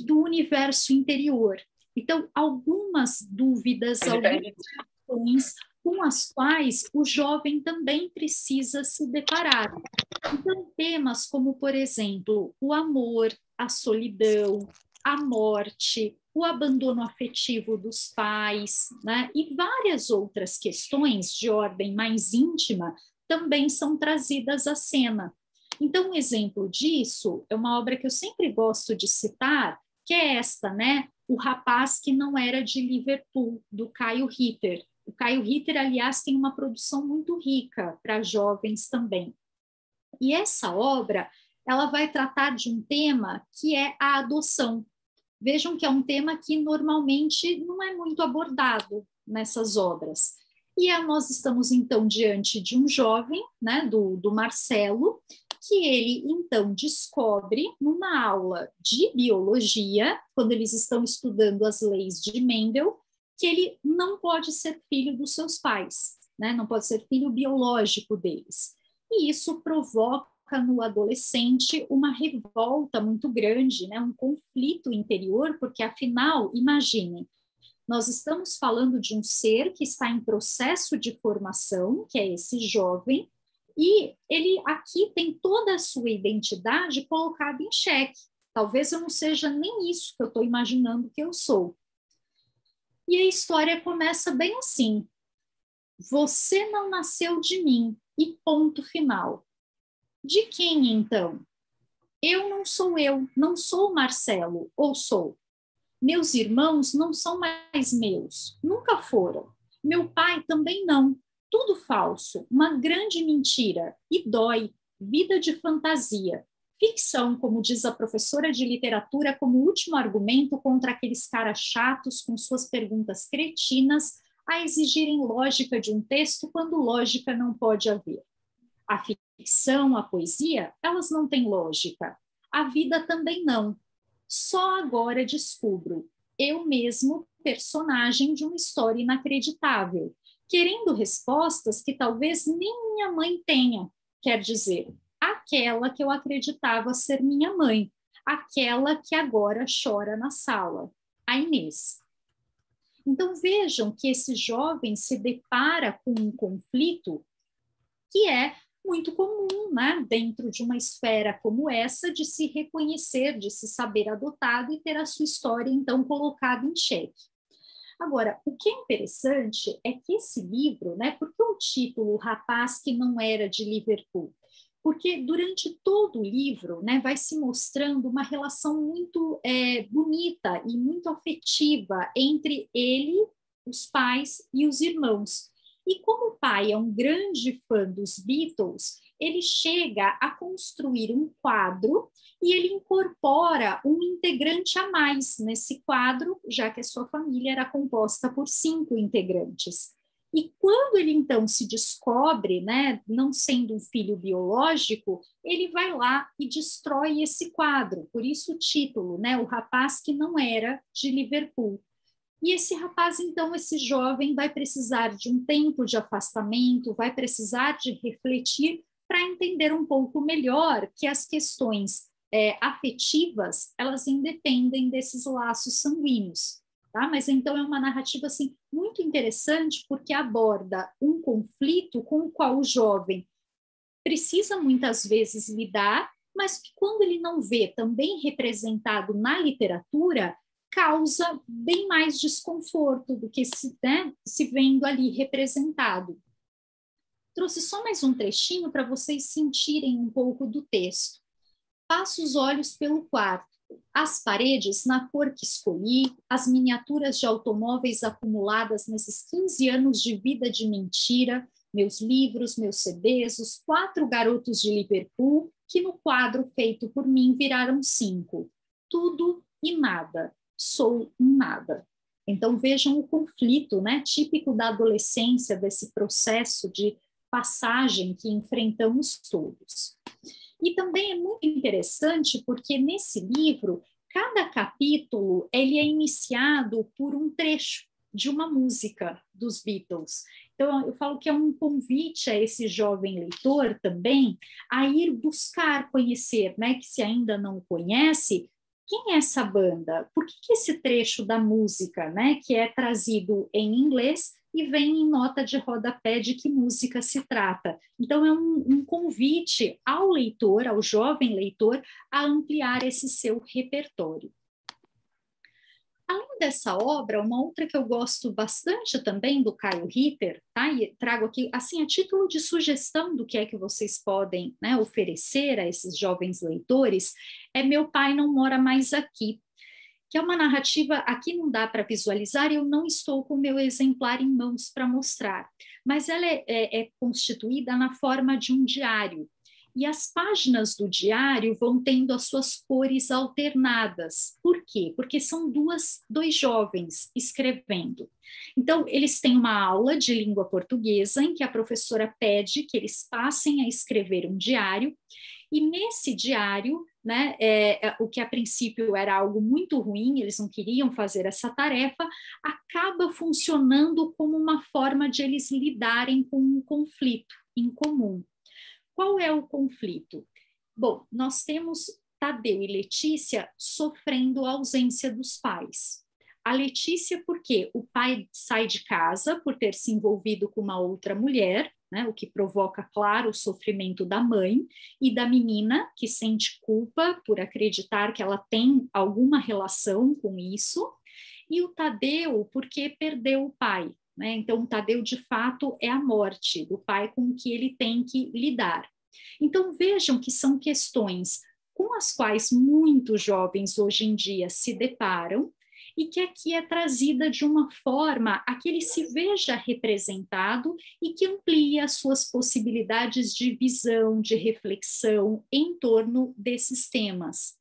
do universo interior. Então, algumas dúvidas, algumas questões com as quais o jovem também precisa se deparar. Então, temas como, por exemplo, o amor, a solidão, a morte, o abandono afetivo dos pais, né? E várias outras questões de ordem mais íntima também são trazidas à cena. Então, um exemplo disso é uma obra que eu sempre gosto de citar, que é esta, né? O Rapaz que Não Era de Liverpool, do Caio Ritter. O Caio Ritter, aliás, tem uma produção muito rica para jovens também. E essa obra, ela vai tratar de um tema que é a adoção. Vejam que é um tema que normalmente não é muito abordado nessas obras. E nós estamos, então, diante de um jovem, né, do Marcelo, que ele, então, descobre numa aula de biologia, quando eles estão estudando as leis de Mendel, que ele não pode ser filho dos seus pais, né, não pode ser filho biológico deles. E isso provoca no adolescente uma revolta muito grande, né, um conflito interior, porque, afinal, imaginem, nós estamos falando de um ser que está em processo de formação, que é esse jovem, e ele aqui tem toda a sua identidade colocada em xeque. Talvez eu não seja nem isso que eu estou imaginando que eu sou. E a história começa bem assim. Você não nasceu de mim, e ponto final. De quem, então? Eu, não sou Marcelo, ou sou? Meus irmãos não são mais meus, nunca foram. Meu pai também não. Tudo falso, uma grande mentira. E dói, vida de fantasia. Ficção, como diz a professora de literatura, como último argumento contra aqueles caras chatos com suas perguntas cretinas a exigirem lógica de um texto quando lógica não pode haver. A ficção, a poesia, elas não têm lógica. A vida também não. Só agora descubro, eu mesmo, personagem de uma história inacreditável, querendo respostas que talvez nem minha mãe tenha, quer dizer, aquela que eu acreditava ser minha mãe, aquela que agora chora na sala, a Inês. Então vejam que esse jovem se depara com um conflito que é muito comum, né, dentro de uma esfera como essa, de se reconhecer, de se saber adotado e ter a sua história, então, colocada em xeque. Agora, o que é interessante é que esse livro, né, por que o título O Rapaz que Não Era de Liverpool? Porque durante todo o livro, né, vai se mostrando uma relação muito bonita e muito afetiva entre ele, os pais e os irmãos. E como o pai é um grande fã dos Beatles, ele chega a construir um quadro e ele incorpora um integrante a mais nesse quadro, já que a sua família era composta por 5 integrantes. E quando ele então se descobre, né, não sendo um filho biológico, ele vai lá e destrói esse quadro. Por isso o título, né, O Rapaz que Não Era de Liverpool. E esse rapaz, então, esse jovem, vai precisar de um tempo de afastamento, vai precisar de refletir para entender um pouco melhor que as questões afetivas, elas independem desses laços sanguíneos. Tá? Mas então é uma narrativa assim, muito interessante, porque aborda um conflito com o qual o jovem precisa muitas vezes lidar, mas que quando ele não vê também representado na literatura, causa bem mais desconforto do que se vendo ali representado. Trouxe só mais um trechinho para vocês sentirem um pouco do texto. Passo os olhos pelo quarto. As paredes, na cor que escolhi, as miniaturas de automóveis acumuladas nesses 15 anos de vida de mentira, meus livros, meus CDs, os 4 garotos de Liverpool, que no quadro feito por mim viraram 5. Tudo e nada. Sou um nada. Então vejam o conflito, né, típico da adolescência, desse processo de passagem que enfrentamos todos. E também é muito interessante porque nesse livro, cada capítulo ele é iniciado por um trecho de uma música dos Beatles. Então, eu falo que é um convite a esse jovem leitor também a ir buscar conhecer, né, que se ainda não conhece, quem é essa banda? Por que esse trecho da música, né, que é trazido em inglês e vem em nota de rodapé de que música se trata? Então, é um convite ao leitor, ao jovem leitor, a ampliar esse seu repertório. Além dessa obra, uma outra que eu gosto bastante também do Kyle Ritter, tá? E trago aqui, assim, a título de sugestão do que é que vocês podem, né, oferecer a esses jovens leitores, é Meu Pai Não Mora Mais Aqui, que é uma narrativa, aqui não dá para visualizar, eu não estou com o meu exemplar em mãos para mostrar, mas ela é constituída na forma de um diário. E as páginas do diário vão tendo as suas cores alternadas. Por quê? Porque são dois jovens escrevendo. Então, eles têm uma aula de língua portuguesa em que a professora pede que eles passem a escrever um diário, e nesse diário, né, o que a princípio era algo muito ruim, eles não queriam fazer essa tarefa, acaba funcionando como uma forma de eles lidarem com um conflito em comum. Qual é o conflito? Bom, nós temos Tadeu e Letícia sofrendo a ausência dos pais. A Letícia, porque o pai sai de casa por ter se envolvido com uma outra mulher, né, o que provoca, claro, o sofrimento da mãe, e da menina, que sente culpa por acreditar que ela tem alguma relação com isso, e o Tadeu, porque perdeu o pai. Né? Então, o Tadeu, de fato, é a morte do pai com que ele tem que lidar. Então, vejam que são questões com as quais muitos jovens hoje em dia se deparam e que aqui é trazida de uma forma a que ele se veja representado e que amplie as suas possibilidades de visão, de reflexão em torno desses temas.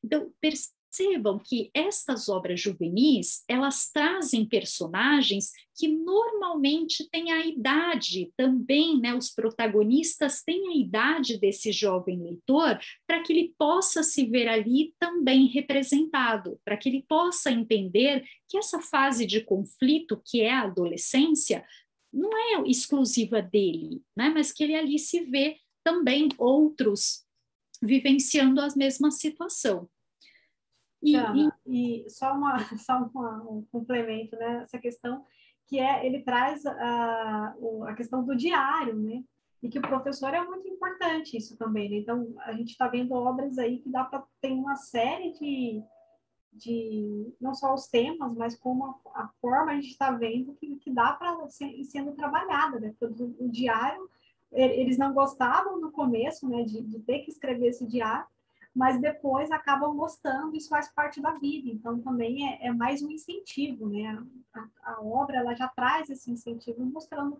Então, percebam que estas obras juvenis, elas trazem personagens que normalmente têm a idade também, né, os protagonistas têm a idade desse jovem leitor, para que ele possa se ver ali também representado, para que ele possa entender que essa fase de conflito, que é a adolescência, não é exclusiva dele, né, mas que ele ali se vê também outros vivenciando a mesma situação.
E só um complemento, né? Essa questão que ele traz a questão do diário, né? E que o professor é muito importante isso também, né? Então, a gente está vendo obras aí que dá para ter uma série não só os temas, mas como a forma a gente está vendo que dá para ir sendo trabalhada, né? Porque o diário, eles não gostavam no começo, né, de ter que escrever esse diário, mas depois acabam gostando, isso faz parte da vida, então também é mais um incentivo, né? A obra, ela já traz esse incentivo, mostrando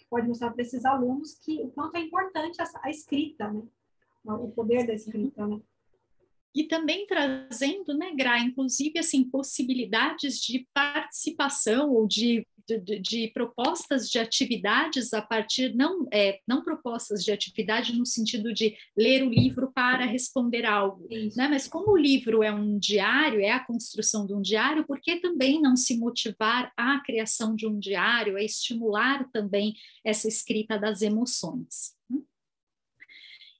pode mostrar para esses alunos que o quanto é importante a escrita, né? O poder da escrita, né?
E também trazendo, né, Gra, inclusive, assim, possibilidades de participação ou de propostas de atividades a partir, não propostas de atividade no sentido de ler o livro para responder algo, né? Mas como o livro é um diário, é a construção de um diário, por que também não se motivar à criação de um diário, a estimular também essa escrita das emoções?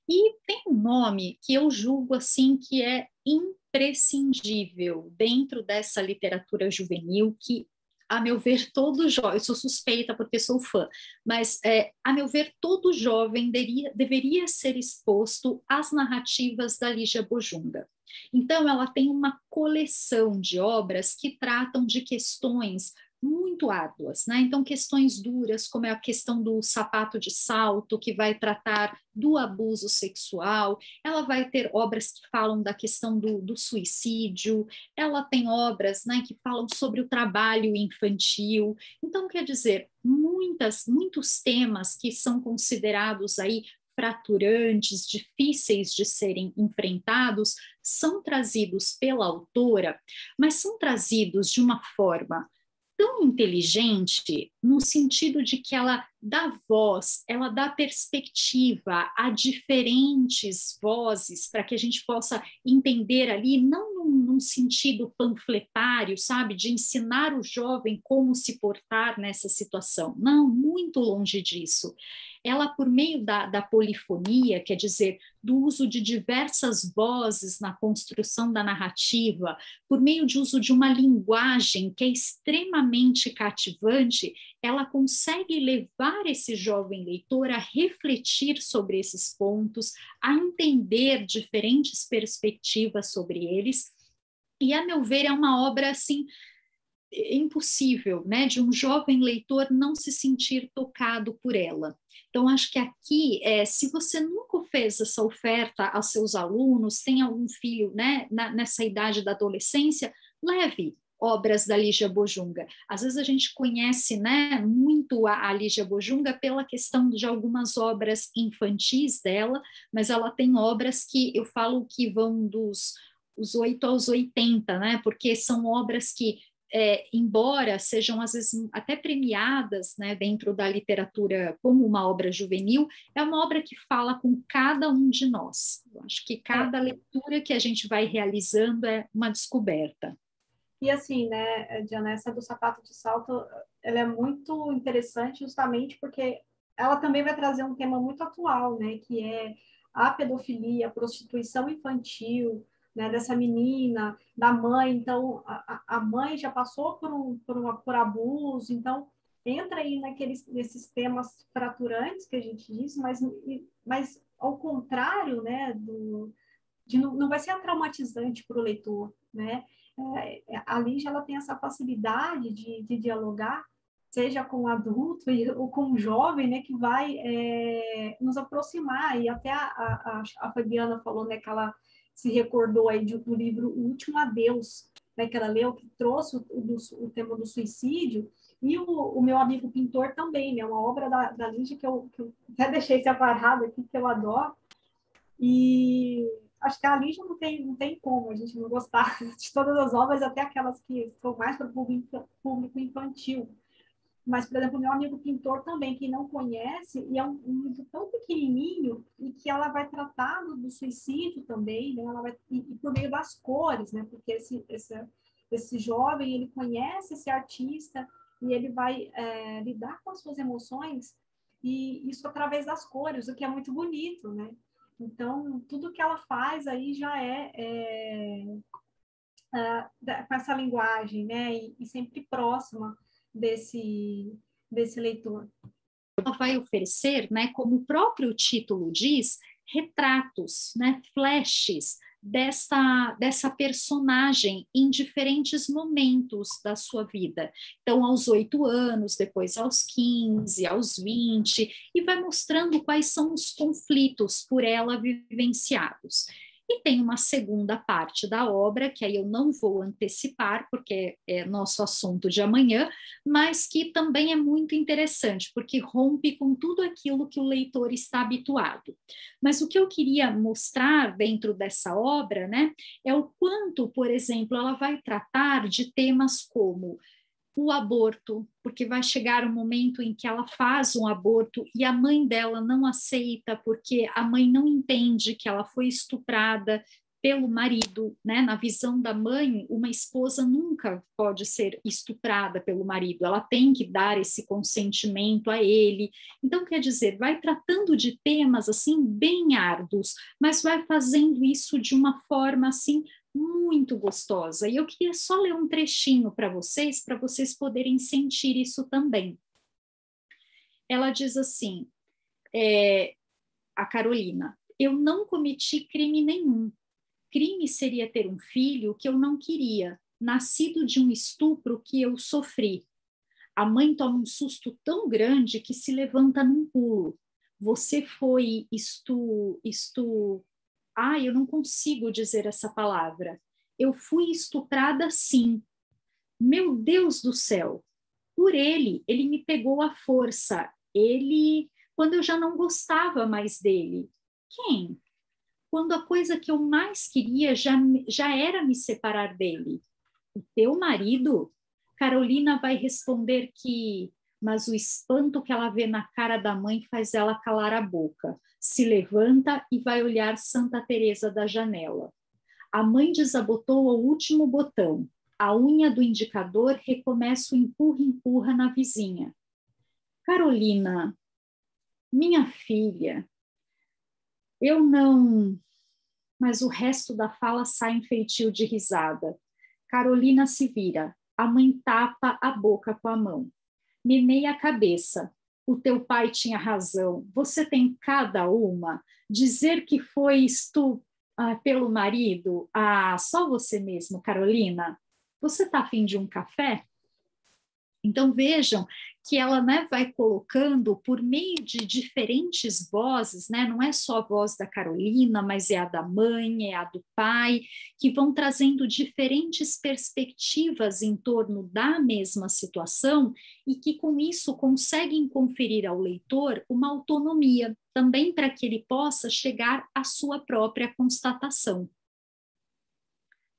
E tem um nome que eu julgo assim que é imprescindível dentro dessa literatura juvenil, que, a meu ver, todo jovem, eu sou suspeita porque sou fã, mas, a meu ver, todo jovem deveria ser exposto às narrativas da Lígia Bojunga. Então, ela tem uma coleção de obras que tratam de questões muito árduas, né? Então, questões duras, como é a questão do sapato de salto, que vai tratar do abuso sexual, ela vai ter obras que falam da questão do suicídio, ela tem obras, né, que falam sobre o trabalho infantil. Então, quer dizer, muitos temas que são considerados aí fraturantes, difíceis de serem enfrentados, são trazidos pela autora, mas são trazidos de uma forma tão inteligente no sentido de que ela dá voz, ela dá perspectiva a diferentes vozes para que a gente possa entender ali, não num sentido panfletário, sabe, de ensinar o jovem como se portar nessa situação. Não, muito longe disso. Ela, por meio da polifonia, quer dizer, do uso de diversas vozes na construção da narrativa, por meio de uso de uma linguagem que é extremamente cativante, ela consegue levar esse jovem leitor a refletir sobre esses pontos, a entender diferentes perspectivas sobre eles. E, a meu ver, é uma obra assim impossível, né, de um jovem leitor não se sentir tocado por ela. Então, acho que aqui, se você nunca fez essa oferta aos seus alunos, tem algum filho, né, nessa idade da adolescência, leve obras da Lígia Bojunga. Às vezes a gente conhece, né, muito a Lígia Bojunga pela questão de algumas obras infantis dela, mas ela tem obras que eu falo que vão dos 8 aos 80, né, porque são obras que embora sejam às vezes até premiadas, né, dentro da literatura como uma obra juvenil, é uma obra que fala com cada um de nós. Eu acho que cada leitura que a gente vai realizando é uma descoberta.
E assim, né, Diana, essa do sapato de salto, ela é muito interessante justamente porque ela também vai trazer um tema muito atual, né, que é a pedofilia, a prostituição infantil, né, dessa menina, da mãe. Então, a mãe já passou por abuso, então entra aí nesses temas fraturantes que a gente diz, mas ao contrário, né, não vai ser traumatizante para o leitor, né? A Lígia, ela tem essa facilidade de dialogar, seja com o adulto ou com o jovem, né, que vai nos aproximar. E até a Fabiana falou, né, que ela se recordou aí do livro O Último Adeus, né, que ela leu, que trouxe o tema do suicídio, e o Meu Amigo Pintor também, né, uma obra da Lígia que eu até deixei separado aqui, que eu adoro. E acho que a Lígia não tem como a gente não gostar de todas as obras, até aquelas que são mais para o público infantil. Mas, por exemplo, Meu Amigo Pintor também, quem não conhece, e é um livro tão pequenininho, e que ela vai tratar do suicídio também, né? E por meio das cores, né? Porque esse jovem, ele conhece esse artista, e ele vai lidar com as suas emoções, e isso através das cores, o que é muito bonito, né? Então, tudo que ela faz aí já com essa linguagem, né? E sempre próxima desse leitor.
Ela vai oferecer, né, como o próprio título diz, retratos, né, flashes dessa personagem em diferentes momentos da sua vida. Então, aos 8 anos, depois aos 15, aos 20, e vai mostrando quais são os conflitos por ela vivenciados. E tem uma segunda parte da obra, que aí eu não vou antecipar, porque é nosso assunto de amanhã, mas que também é muito interessante, porque rompe com tudo aquilo que o leitor está habituado. Mas o que eu queria mostrar dentro dessa obra, né, é o quanto, por exemplo, ela vai tratar de temas como o aborto, porque vai chegar um momento em que ela faz um aborto e a mãe dela não aceita, porque a mãe não entende que ela foi estuprada pelo marido, né? Na visão da mãe, uma esposa nunca pode ser estuprada pelo marido, ela tem que dar esse consentimento a ele. Então, quer dizer, vai tratando de temas assim bem árduos, mas vai fazendo isso de uma forma assim muito gostosa. E eu queria só ler um trechinho para vocês poderem sentir isso também. Ela diz assim, a Carolina: eu não cometi crime nenhum. Crime seria ter um filho que eu não queria, nascido de um estupro que eu sofri. A mãe toma um susto tão grande que se levanta num pulo. Você foi eu não consigo dizer essa palavra. Eu fui estuprada, sim. Meu Deus do céu! Por ele me pegou à força. Quando eu já não gostava mais dele. Quem? Quando a coisa que eu mais queria já era me separar dele. O teu marido? Carolina vai responder mas o espanto que ela vê na cara da mãe faz ela calar a boca. Se levanta e vai olhar Santa Teresa da janela. A mãe desabotou o último botão. A unha do indicador recomeça o empurra-empurra na vizinha. Carolina, minha filha, eu não... Mas o resto da fala sai em feitio de risada. Carolina se vira. A mãe tapa a boca com a mão. Meneia a cabeça. O teu pai tinha razão. Você tem cada uma. Dizer que foi pelo marido? Só você mesmo, Carolina. Você está afim de um café? Então, vejam que ela, né, vai colocando por meio de diferentes vozes, né, não é só a voz da Carolina, mas é a da mãe, é a do pai, que vão trazendo diferentes perspectivas em torno da mesma situação e que, com isso, conseguem conferir ao leitor uma autonomia, também para que ele possa chegar à sua própria constatação.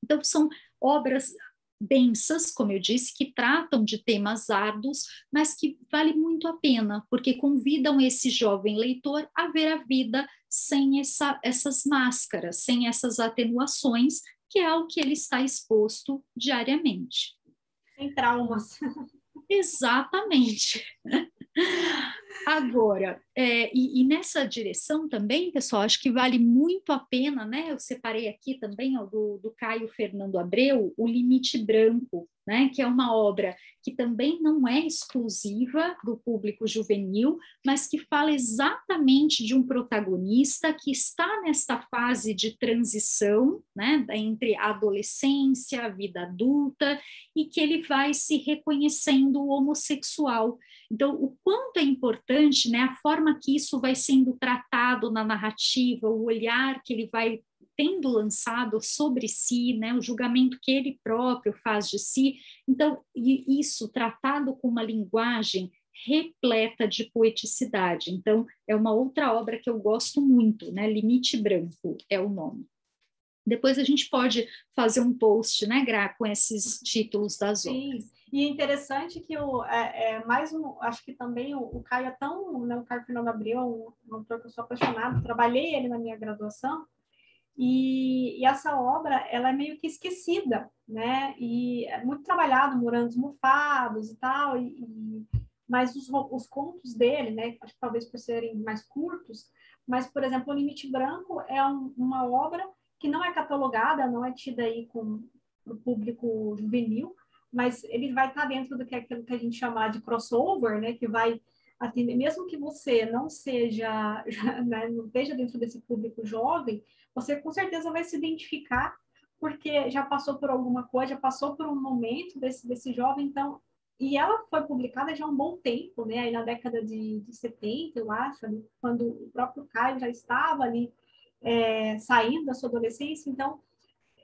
Então, são obras densas, como eu disse, que tratam de temas árduos, mas que vale muito a pena, porque convidam esse jovem leitor a ver a vida sem essas máscaras, sem essas atenuações, que é ao que ele está exposto diariamente.
Sem traumas.
Exatamente. Agora, e nessa direção também, pessoal, acho que vale muito a pena, né? Eu separei aqui também do Caio Fernando Abreu, O Limite Branco, né? Que é uma obra que também não é exclusiva do público juvenil, mas que fala exatamente de um protagonista que está nesta fase de transição, né? Entre a adolescência, a vida adulta, e que ele vai se reconhecendo homossexual. Então, o quanto é importante, né, a forma que isso vai sendo tratado na narrativa, o olhar que ele vai tendo lançado sobre si, né, o julgamento que ele próprio faz de si. Então, isso tratado com uma linguagem repleta de poeticidade. Então, é uma outra obra que eu gosto muito, né, Limite Branco é o nome. Depois a gente pode fazer um post, né, Gra, com esses títulos das obras.
Sim, e é interessante que acho que também o Caio é tão, né, o Caio Fernando Abreu é um autor que eu sou apaixonado, trabalhei ele na minha graduação, e essa obra, ela é meio que esquecida, né, e é muito trabalhado, Morangos Mofados e tal, mas os contos dele, né, acho que talvez por serem mais curtos, mas, por exemplo, O Limite Branco é uma obra que não é catalogada, não é tida aí com o público juvenil, mas ele vai estar dentro do que é aquilo que a gente chama de crossover, né, que vai atender, mesmo que você não seja, né, não esteja dentro desse público jovem, você com certeza vai se identificar, porque já passou por alguma coisa, já passou por um momento desse jovem, então, e ela foi publicada já há um bom tempo, né, aí na década de 70, eu acho, ali, quando o próprio Caio já estava ali saindo da sua adolescência, então,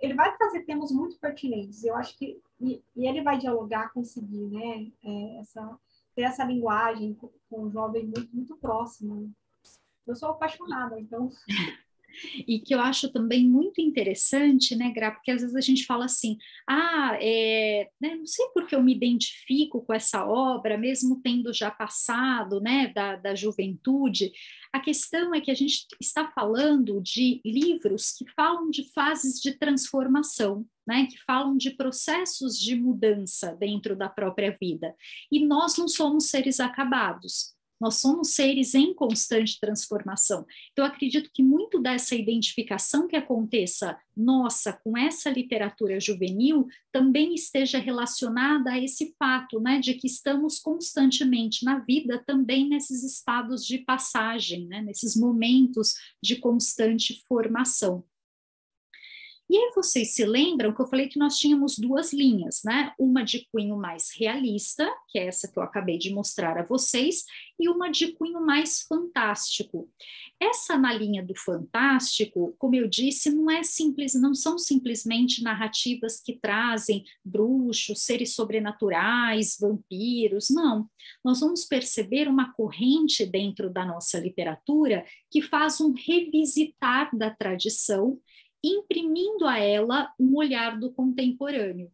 ele vai trazer temas muito pertinentes, eu acho que, e ele vai dialogar, conseguir, né, ter essa linguagem com um jovem muito, muito próximo. Eu sou apaixonada, então...
E que eu acho também muito interessante, né, Gra, porque às vezes a gente fala assim, né, não sei porque eu me identifico com essa obra, mesmo tendo já passado, né, da juventude. A questão é que a gente está falando de livros que falam de fases de transformação, né, que falam de processos de mudança dentro da própria vida. E nós não somos seres acabados. Nós somos seres em constante transformação. Então, eu acredito que muito dessa identificação que aconteça, nossa, com essa literatura juvenil, também esteja relacionada a esse fato, né, de que estamos constantemente na vida também nesses estados de passagem, né, nesses momentos de constante formação. E aí vocês se lembram que eu falei que nós tínhamos duas linhas, né? Uma de cunho mais realista, que é essa que eu acabei de mostrar a vocês, e uma de cunho mais fantástico. Essa na linha do fantástico, como eu disse, não são simplesmente narrativas que trazem bruxos, seres sobrenaturais, vampiros, não. Nós vamos perceber uma corrente dentro da nossa literatura que faz um revisitar da tradição, imprimindo a ela um olhar do contemporâneo.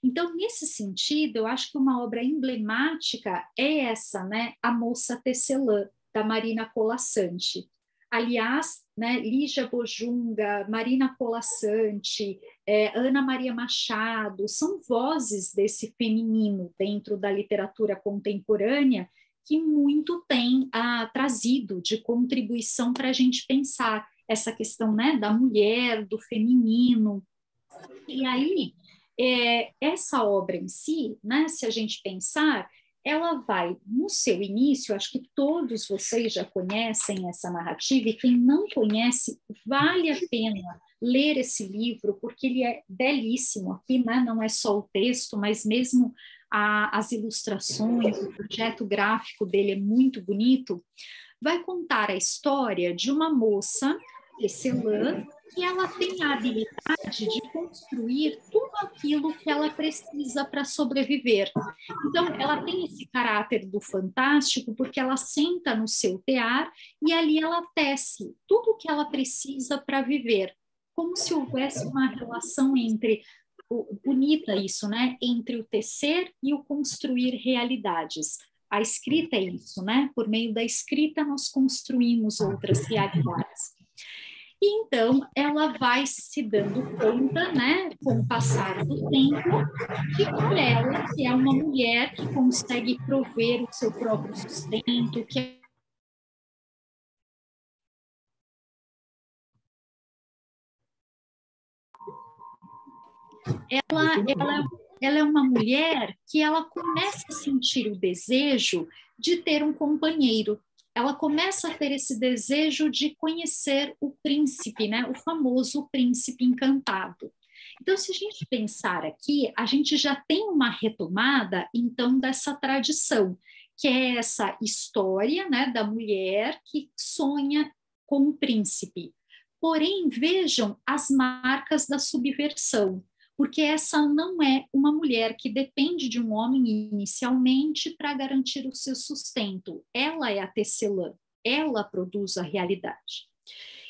Então, nesse sentido, eu acho que uma obra emblemática é essa, né, A Moça Tecelã, da Marina Colasanti. Aliás, né, Lígia Bojunga, Marina Colasanti, Ana Maria Machado, são vozes desse feminino dentro da literatura contemporânea que muito tem trazido de contribuição para a gente pensar essa questão, né, da mulher, do feminino. E aí, essa obra em si, né, se a gente pensar, ela vai, no seu início, acho que todos vocês já conhecem essa narrativa, e quem não conhece, vale a pena ler esse livro, porque ele é belíssimo aqui, né, não é só o texto, mas mesmo as ilustrações, o projeto gráfico dele é muito bonito. Vai contar a história de uma moça tecelã, que ela tem a habilidade de construir tudo aquilo que ela precisa para sobreviver. Então, ela tem esse caráter do fantástico, porque ela senta no seu tear e ali ela tece tudo o que ela precisa para viver, como se houvesse uma relação entre, bonita isso, né? Entre o tecer e o construir realidades. A escrita é isso, né? Por meio da escrita nós construímos outras realidades. E então ela vai se dando conta, né, com o passar do tempo, de que ela, que é uma mulher que consegue prover o seu próprio sustento, que ela é uma mulher que ela começa a sentir o desejo de ter um companheiro. Ela começa a ter esse desejo de conhecer o príncipe, né? O famoso príncipe encantado. Então, se a gente pensar aqui, a gente já tem uma retomada, então, dessa tradição, que é essa história, né, da mulher que sonha com o príncipe. Porém, vejam as marcas da subversão, porque essa não é uma mulher que depende de um homem inicialmente para garantir o seu sustento. Ela é a tecelã, ela produz a realidade.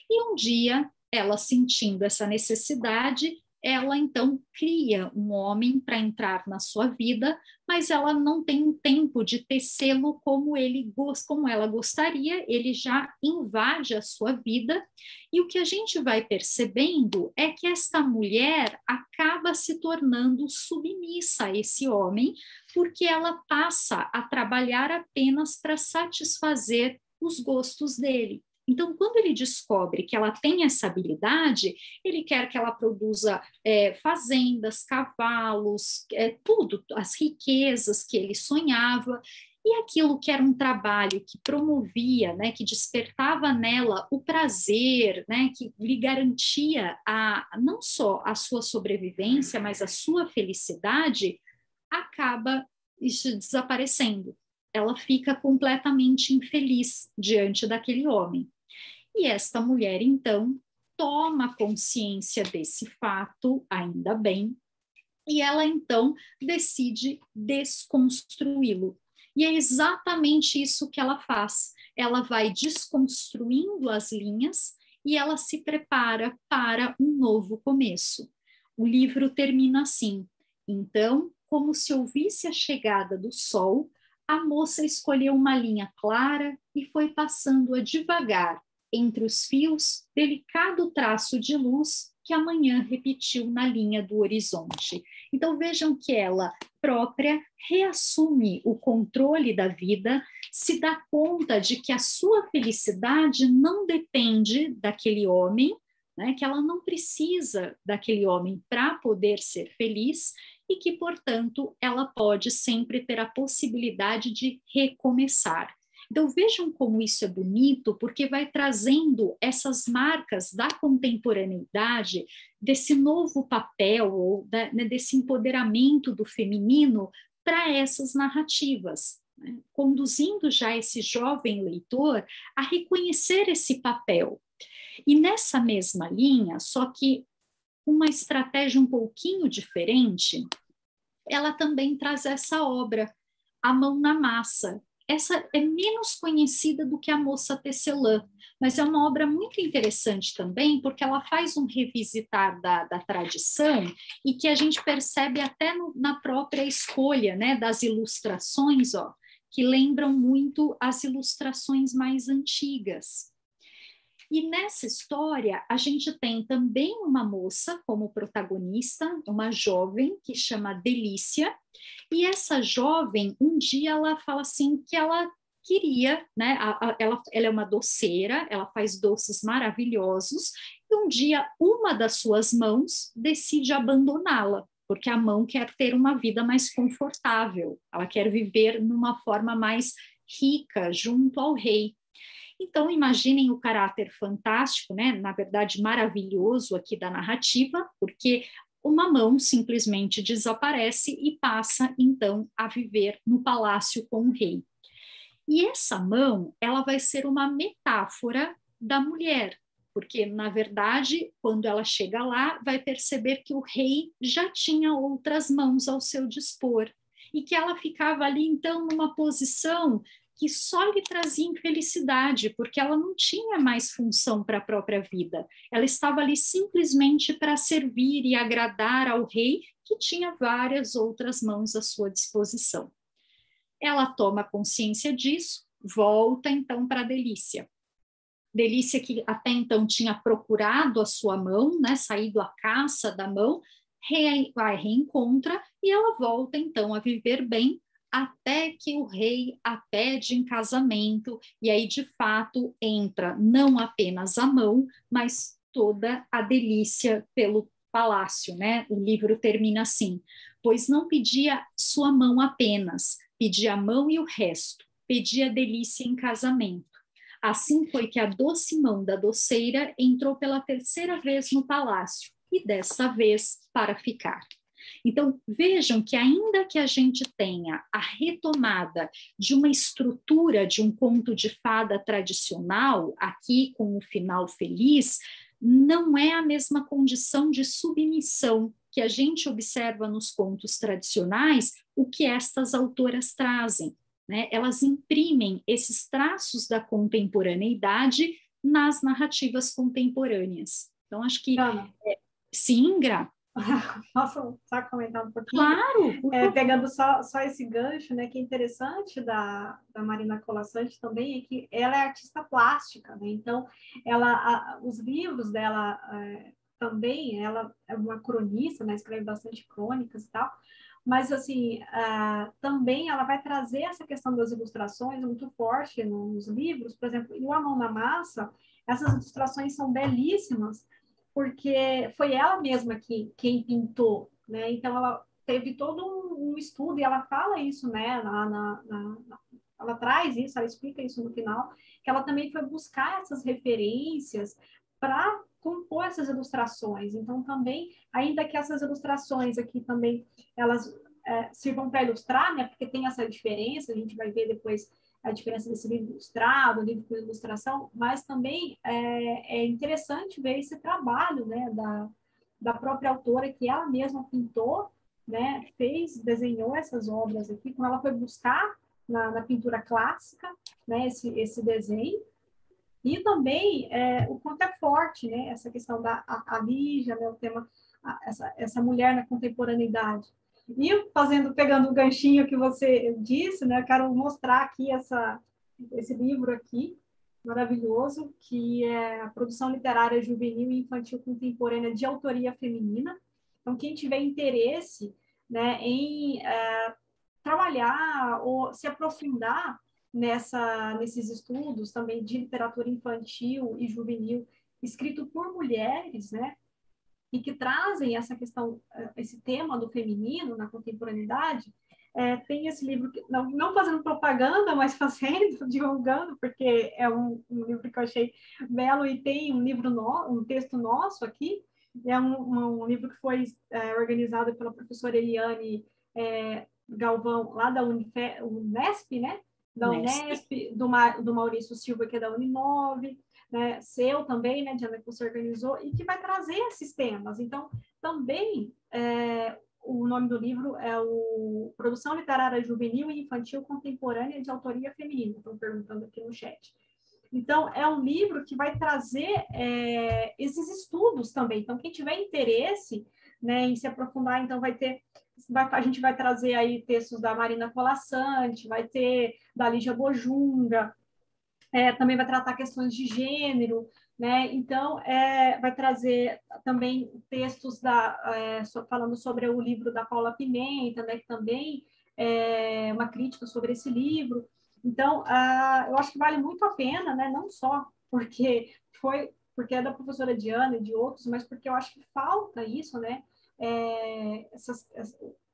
E um dia, ela sentindo essa necessidade, ela então cria um homem para entrar na sua vida, mas ela não tem um tempo de tecê-lo como ela gostaria, ele já invade a sua vida, e o que a gente vai percebendo é que esta mulher acaba se tornando submissa a esse homem, porque ela passa a trabalhar apenas para satisfazer os gostos dele. Então, quando ele descobre que ela tem essa habilidade, ele quer que ela produza fazendas, cavalos, tudo, as riquezas que ele sonhava. E aquilo que era um trabalho que promovia, né, que despertava nela o prazer, né, que lhe garantia não só a sua sobrevivência, mas a sua felicidade, acaba isso desaparecendo. Ela fica completamente infeliz diante daquele homem. E esta mulher, então, toma consciência desse fato, ainda bem, e ela, então, decide desconstruí-lo. E é exatamente isso que ela faz. Ela vai desconstruindo as linhas e ela se prepara para um novo começo. O livro termina assim: então, como se ouvisse a chegada do sol, a moça escolheu uma linha clara e foi passando-a devagar entre os fios, delicado traço de luz que a manhã repetiu na linha do horizonte. Então vejam que ela própria reassume o controle da vida, se dá conta de que a sua felicidade não depende daquele homem, né, que ela não precisa daquele homem para poder ser feliz e que, portanto, ela pode sempre ter a possibilidade de recomeçar. Então vejam como isso é bonito, porque vai trazendo essas marcas da contemporaneidade, desse novo papel, ou desse empoderamento do feminino para essas narrativas, né? Conduzindo já esse jovem leitor a reconhecer esse papel. E nessa mesma linha, só que uma estratégia um pouquinho diferente, ela também traz essa obra, A Mão na Massa. Essa é menos conhecida do que A Moça Tecelã, mas é uma obra muito interessante também, porque ela faz um revisitar da tradição e que a gente percebe até na própria escolha, né, das ilustrações, ó, que lembram muito as ilustrações mais antigas. E nessa história, a gente tem também uma moça como protagonista, uma jovem que chama Delícia, e essa jovem, um dia ela fala assim que ela queria, né, ela é uma doceira, ela faz doces maravilhosos, e um dia uma das suas mãos decide abandoná-la, porque a mão quer ter uma vida mais confortável, ela quer viver numa forma mais rica junto ao rei. Então, imaginem o caráter fantástico, né? Na verdade, maravilhoso aqui da narrativa, porque uma mão simplesmente desaparece e passa, então, a viver no palácio com o rei. E essa mão, ela vai ser uma metáfora da mulher, porque, na verdade, quando ela chega lá, vai perceber que o rei já tinha outras mãos ao seu dispor, e que ela ficava ali, então, numa posição que só lhe trazia infelicidade, porque ela não tinha mais função para a própria vida. Ela estava ali simplesmente para servir e agradar ao rei, que tinha várias outras mãos à sua disposição. Ela toma consciência disso, volta então para a Delícia. Delícia, que até então tinha procurado a sua mão, né, saído à caça da mão, reencontra e ela volta então a viver bem, até que o rei a pede em casamento, e aí, de fato, entra não apenas a mão, mas toda a Delícia pelo palácio, né? O livro termina assim: pois não pedia sua mão apenas, pedia a mão e o resto, pedia a Delícia em casamento. Assim foi que a doce mão da doceira entrou pela terceira vez no palácio, e desta vez para ficar. Então, vejam que ainda que a gente tenha a retomada de uma estrutura de um conto de fada tradicional, aqui com o final feliz, não é a mesma condição de submissão que a gente observa nos contos tradicionais, o que estas autoras trazem, né? Elas imprimem esses traços da contemporaneidade nas narrativas contemporâneas. Então, acho que... sim, Gra?
Posso só comentar um pouquinho?
Claro!
Pegando só esse gancho, né, que é interessante da Marina Colasanti também é que ela é artista plástica, né? Então, os livros dela também, ela é uma cronista, né, escreve bastante crônicas e tal, mas, assim, também ela vai trazer essa questão das ilustrações muito forte nos livros, por exemplo, em A Mão na Massa, essas ilustrações são belíssimas, porque foi ela mesma quem pintou, né? Então, ela teve todo um estudo, e ela fala isso, né, ela traz isso, ela explica isso no final, que ela também foi buscar essas referências para compor essas ilustrações. Então, também, ainda que essas ilustrações aqui também, elas sirvam para ilustrar, né, porque tem essa diferença, a gente vai ver depois a diferença desse livro ilustrado, livro com ilustração, mas também é interessante ver esse trabalho, né, da própria autora, que ela mesma pintou, né, desenhou essas obras aqui, como ela foi buscar na pintura clássica, né, esse desenho, e também o quanto é forte, né, essa questão a Lígia, né, o tema, essa mulher na contemporaneidade. E pegando o ganchinho que você disse, né, eu quero mostrar aqui esse livro aqui, maravilhoso, que é a Produção Literária Juvenil e Infantil Contemporânea de Autoria Feminina. Então, quem tiver interesse, né, em trabalhar ou se aprofundar nesses estudos também de literatura infantil e juvenil, escrito por mulheres, né, e que trazem essa questão, esse tema do feminino na contemporaneidade, tem esse livro, não fazendo propaganda, mas fazendo, divulgando, porque é um livro que eu achei belo, e tem um texto nosso aqui, é um livro que foi organizado pela professora Eliane Galvão, lá da Unesp, né? Da Unesp, do Maurício Silva, que é da Uninove, né? Seu também, né, Diana, que você organizou, e que vai trazer esses temas. Então, também, o nome do livro é o Produção Literária Juvenil e Infantil Contemporânea de Autoria Feminina, estão perguntando aqui no chat. Então, é um livro que vai trazer esses estudos também. Então, quem tiver interesse, né, em se aprofundar, então a gente vai trazer aí textos da Marina Colasanti, vai ter da Lígia Bojunga, também vai tratar questões de gênero, né? Então, vai trazer também textos falando sobre o livro da Paula Pimenta, né, que também é uma crítica sobre esse livro. Então, eu acho que vale muito a pena, né? Não só porque é da professora Diana e de outros, mas porque eu acho que falta isso, né? Esses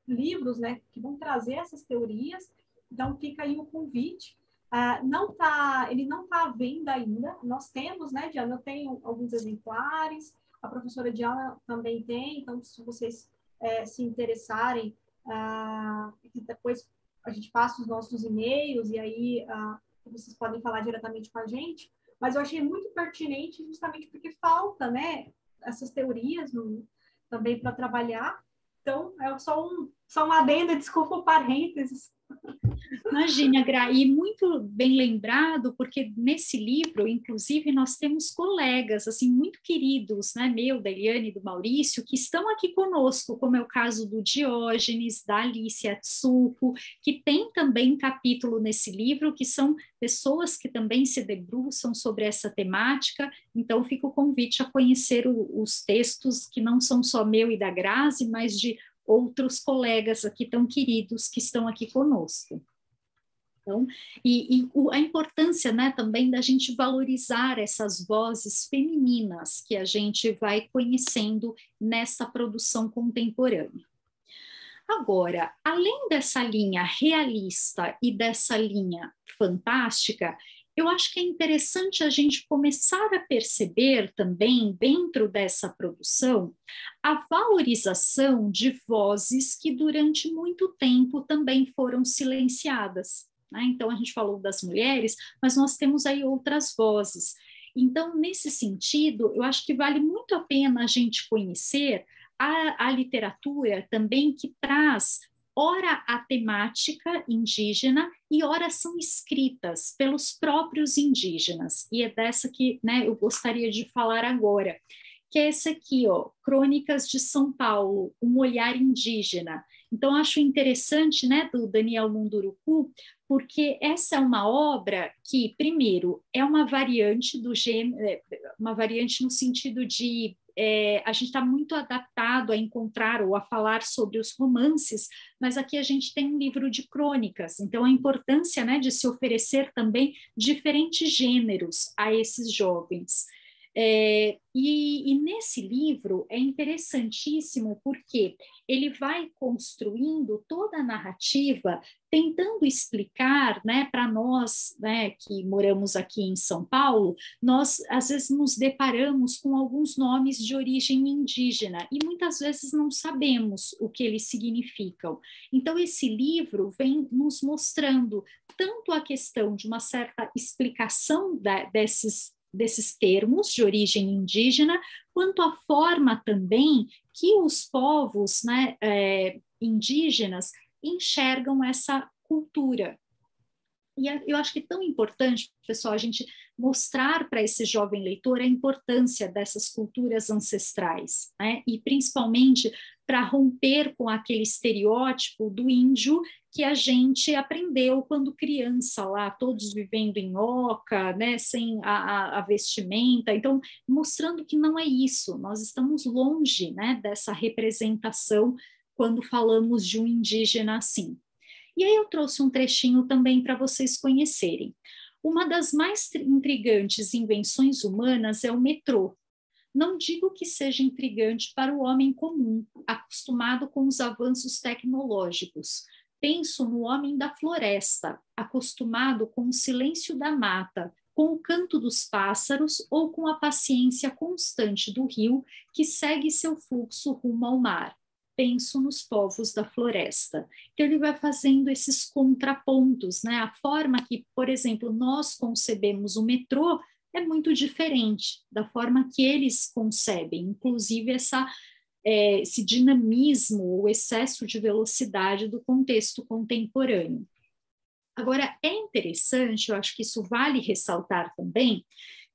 livros, né, que vão trazer essas teorias. Então, fica aí o convite. Ele não está à venda ainda. Nós temos, né, Diana? Eu tenho alguns exemplares, a professora Diana também tem, então, se vocês se interessarem, depois a gente passa os nossos e-mails e aí vocês podem falar diretamente com a gente. Mas eu achei muito pertinente justamente porque falta, né, essas teorias também para trabalhar. Então, é só um adendo, desculpa o parênteses.
Imagina, Gra, e muito bem lembrado, porque nesse livro, inclusive, nós temos colegas, assim, muito queridos, né, meu, da Eliane e do Maurício, que estão aqui conosco, como é o caso do Diógenes, da Alicia Tsuko, que tem também capítulo nesse livro, que são pessoas que também se debruçam sobre essa temática, então fica o convite a conhecer os textos, que não são só meu e da Grazi, mas de outros colegas aqui tão queridos que estão aqui conosco. Então, a importância, né, também da gente valorizar essas vozes femininas que a gente vai conhecendo nessa produção contemporânea. Agora, além dessa linha realista e dessa linha fantástica, eu acho que é interessante a gente começar a perceber também, dentro dessa produção, a valorização de vozes que durante muito tempo também foram silenciadas. Então, a gente falou das mulheres, mas nós temos aí outras vozes. Então, nesse sentido, eu acho que vale muito a pena a gente conhecer a literatura também que traz, ora a temática indígena e ora são escritas pelos próprios indígenas. E é dessa que, né, eu gostaria de falar agora, que é essa aqui, ó, Crônicas de São Paulo, um olhar indígena. Então, acho interessante, né, do Daniel Munduruku, porque essa é uma obra que, primeiro, é uma variante do gênero, uma variante no sentido de a gente está muito adaptado a encontrar ou a falar sobre os romances, mas aqui a gente tem um livro de crônicas, então a importância, né, de se oferecer também diferentes gêneros a esses jovens. E nesse livro é interessantíssimo porque ele vai construindo toda a narrativa, tentando explicar, né, para nós, né, que moramos aqui em São Paulo, nós às vezes nos deparamos com alguns nomes de origem indígena e muitas vezes não sabemos o que eles significam. Então, esse livro vem nos mostrando tanto a questão de uma certa explicação desses termos de origem indígena, quanto a forma também que os povos, né, indígenas enxergam essa cultura. E eu acho que é tão importante, pessoal, a gente mostrar para esse jovem leitor a importância dessas culturas ancestrais, né? E principalmente para romper com aquele estereótipo do índio que a gente aprendeu quando criança lá, todos vivendo em oca, né, sem a vestimenta. Então, mostrando que não é isso, nós estamos longe, né, dessa representação quando falamos de um indígena assim. E aí eu trouxe um trechinho também para vocês conhecerem. Uma das mais intrigantes invenções humanas é o metrô. Não digo que seja intrigante para o homem comum, acostumado com os avanços tecnológicos. Penso no homem da floresta, acostumado com o silêncio da mata, com o canto dos pássaros ou com a paciência constante do rio que segue seu fluxo rumo ao mar. Penso nos povos da floresta. Então, ele vai fazendo esses contrapontos, né? A forma que, por exemplo, nós concebemos o metrô é muito diferente da forma que eles concebem, inclusive esse dinamismo, o excesso de velocidade do contexto contemporâneo. Agora, é interessante, eu acho que isso vale ressaltar também,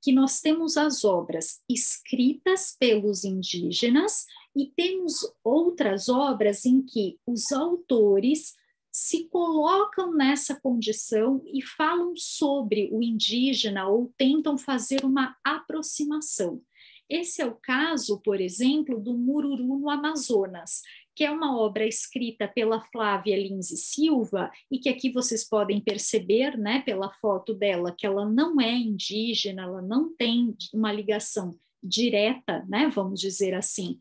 que nós temos as obras escritas pelos indígenas e temos outras obras em que os autores se colocam nessa condição e falam sobre o indígena ou tentam fazer uma aproximação. Esse é o caso, por exemplo, do Mururu no Amazonas, que é uma obra escrita pela Flávia Lins e Silva, e que aqui vocês podem perceber, né, pela foto dela, que ela não é indígena, ela não tem uma ligação direta, né, vamos dizer assim,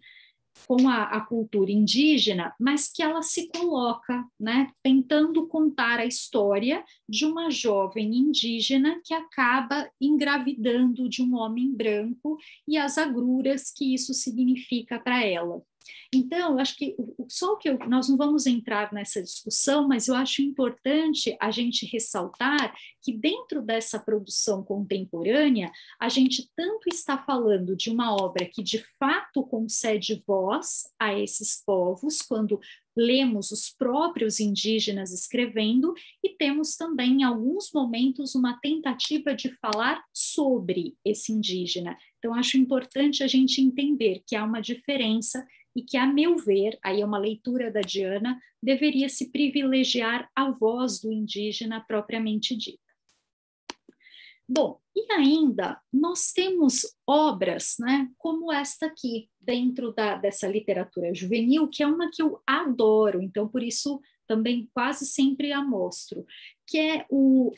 com a cultura indígena, mas que ela se coloca, né, tentando contar a história de uma jovem indígena que acaba engravidando de um homem branco e as agruras que isso significa para ela. Então, eu acho que nós não vamos entrar nessa discussão, mas eu acho importante a gente ressaltar que dentro dessa produção contemporânea, a gente tanto está falando de uma obra que de fato concede voz a esses povos, quando lemos os próprios indígenas escrevendo, e temos também, em alguns momentos, uma tentativa de falar sobre esse indígena. Então, acho importante a gente entender que há uma diferença e que, a meu ver, aí é uma leitura da Diana, deveria se privilegiar a voz do indígena propriamente dita. Bom, e ainda nós temos obras, né, como esta aqui, dentro dessa literatura juvenil, que é uma que eu adoro, então por isso também quase sempre a mostro, que é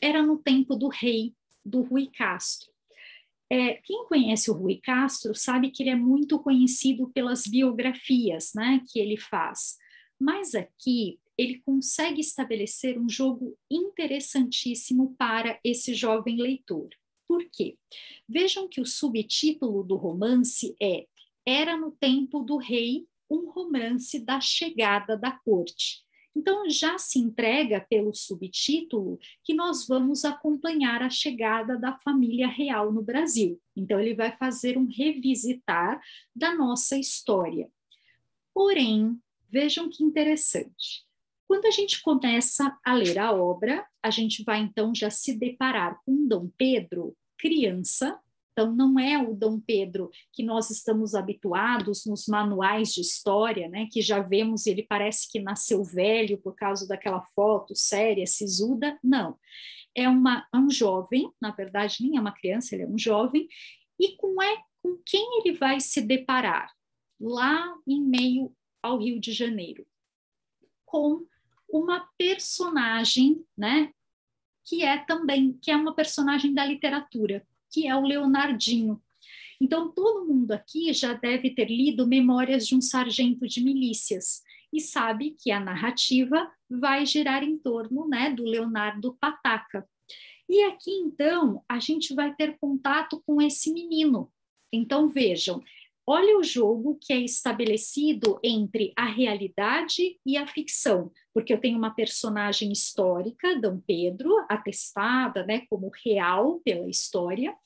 Era no Tempo do Rei, do Rui Castro. Quem conhece o Rui Castro sabe que ele é muito conhecido pelas biografias, né, que ele faz, mas aqui ele consegue estabelecer um jogo interessantíssimo para esse jovem leitor. Por quê? Vejam que o subtítulo do romance é Era no Tempo do Rei, um romance da chegada da corte. Então, já se entrega pelo subtítulo que nós vamos acompanhar a chegada da família real no Brasil. Então, ele vai fazer um revisitar da nossa história. Porém, vejam que interessante. Quando a gente começa a ler a obra, a gente vai, então, já se deparar com Dom Pedro, criança. Então, não é o Dom Pedro que nós estamos habituados nos manuais de história, né, que já vemos, ele parece que nasceu velho por causa daquela foto séria, sisuda. Não, é um jovem, na verdade nem é uma criança, ele é um jovem, e com quem ele vai se deparar? Lá em meio ao Rio de Janeiro, com uma personagem, né, que é uma personagem da literatura, que é o Leonardinho. Então, todo mundo aqui já deve ter lido Memórias de um Sargento de Milícias e sabe que a narrativa vai girar em torno, né, do Leonardo Pataca. E aqui, então, a gente vai ter contato com esse menino. Então, vejam, olha o jogo que é estabelecido entre a realidade e a ficção, porque eu tenho uma personagem histórica, Dom Pedro, atestada, né, como real pela história,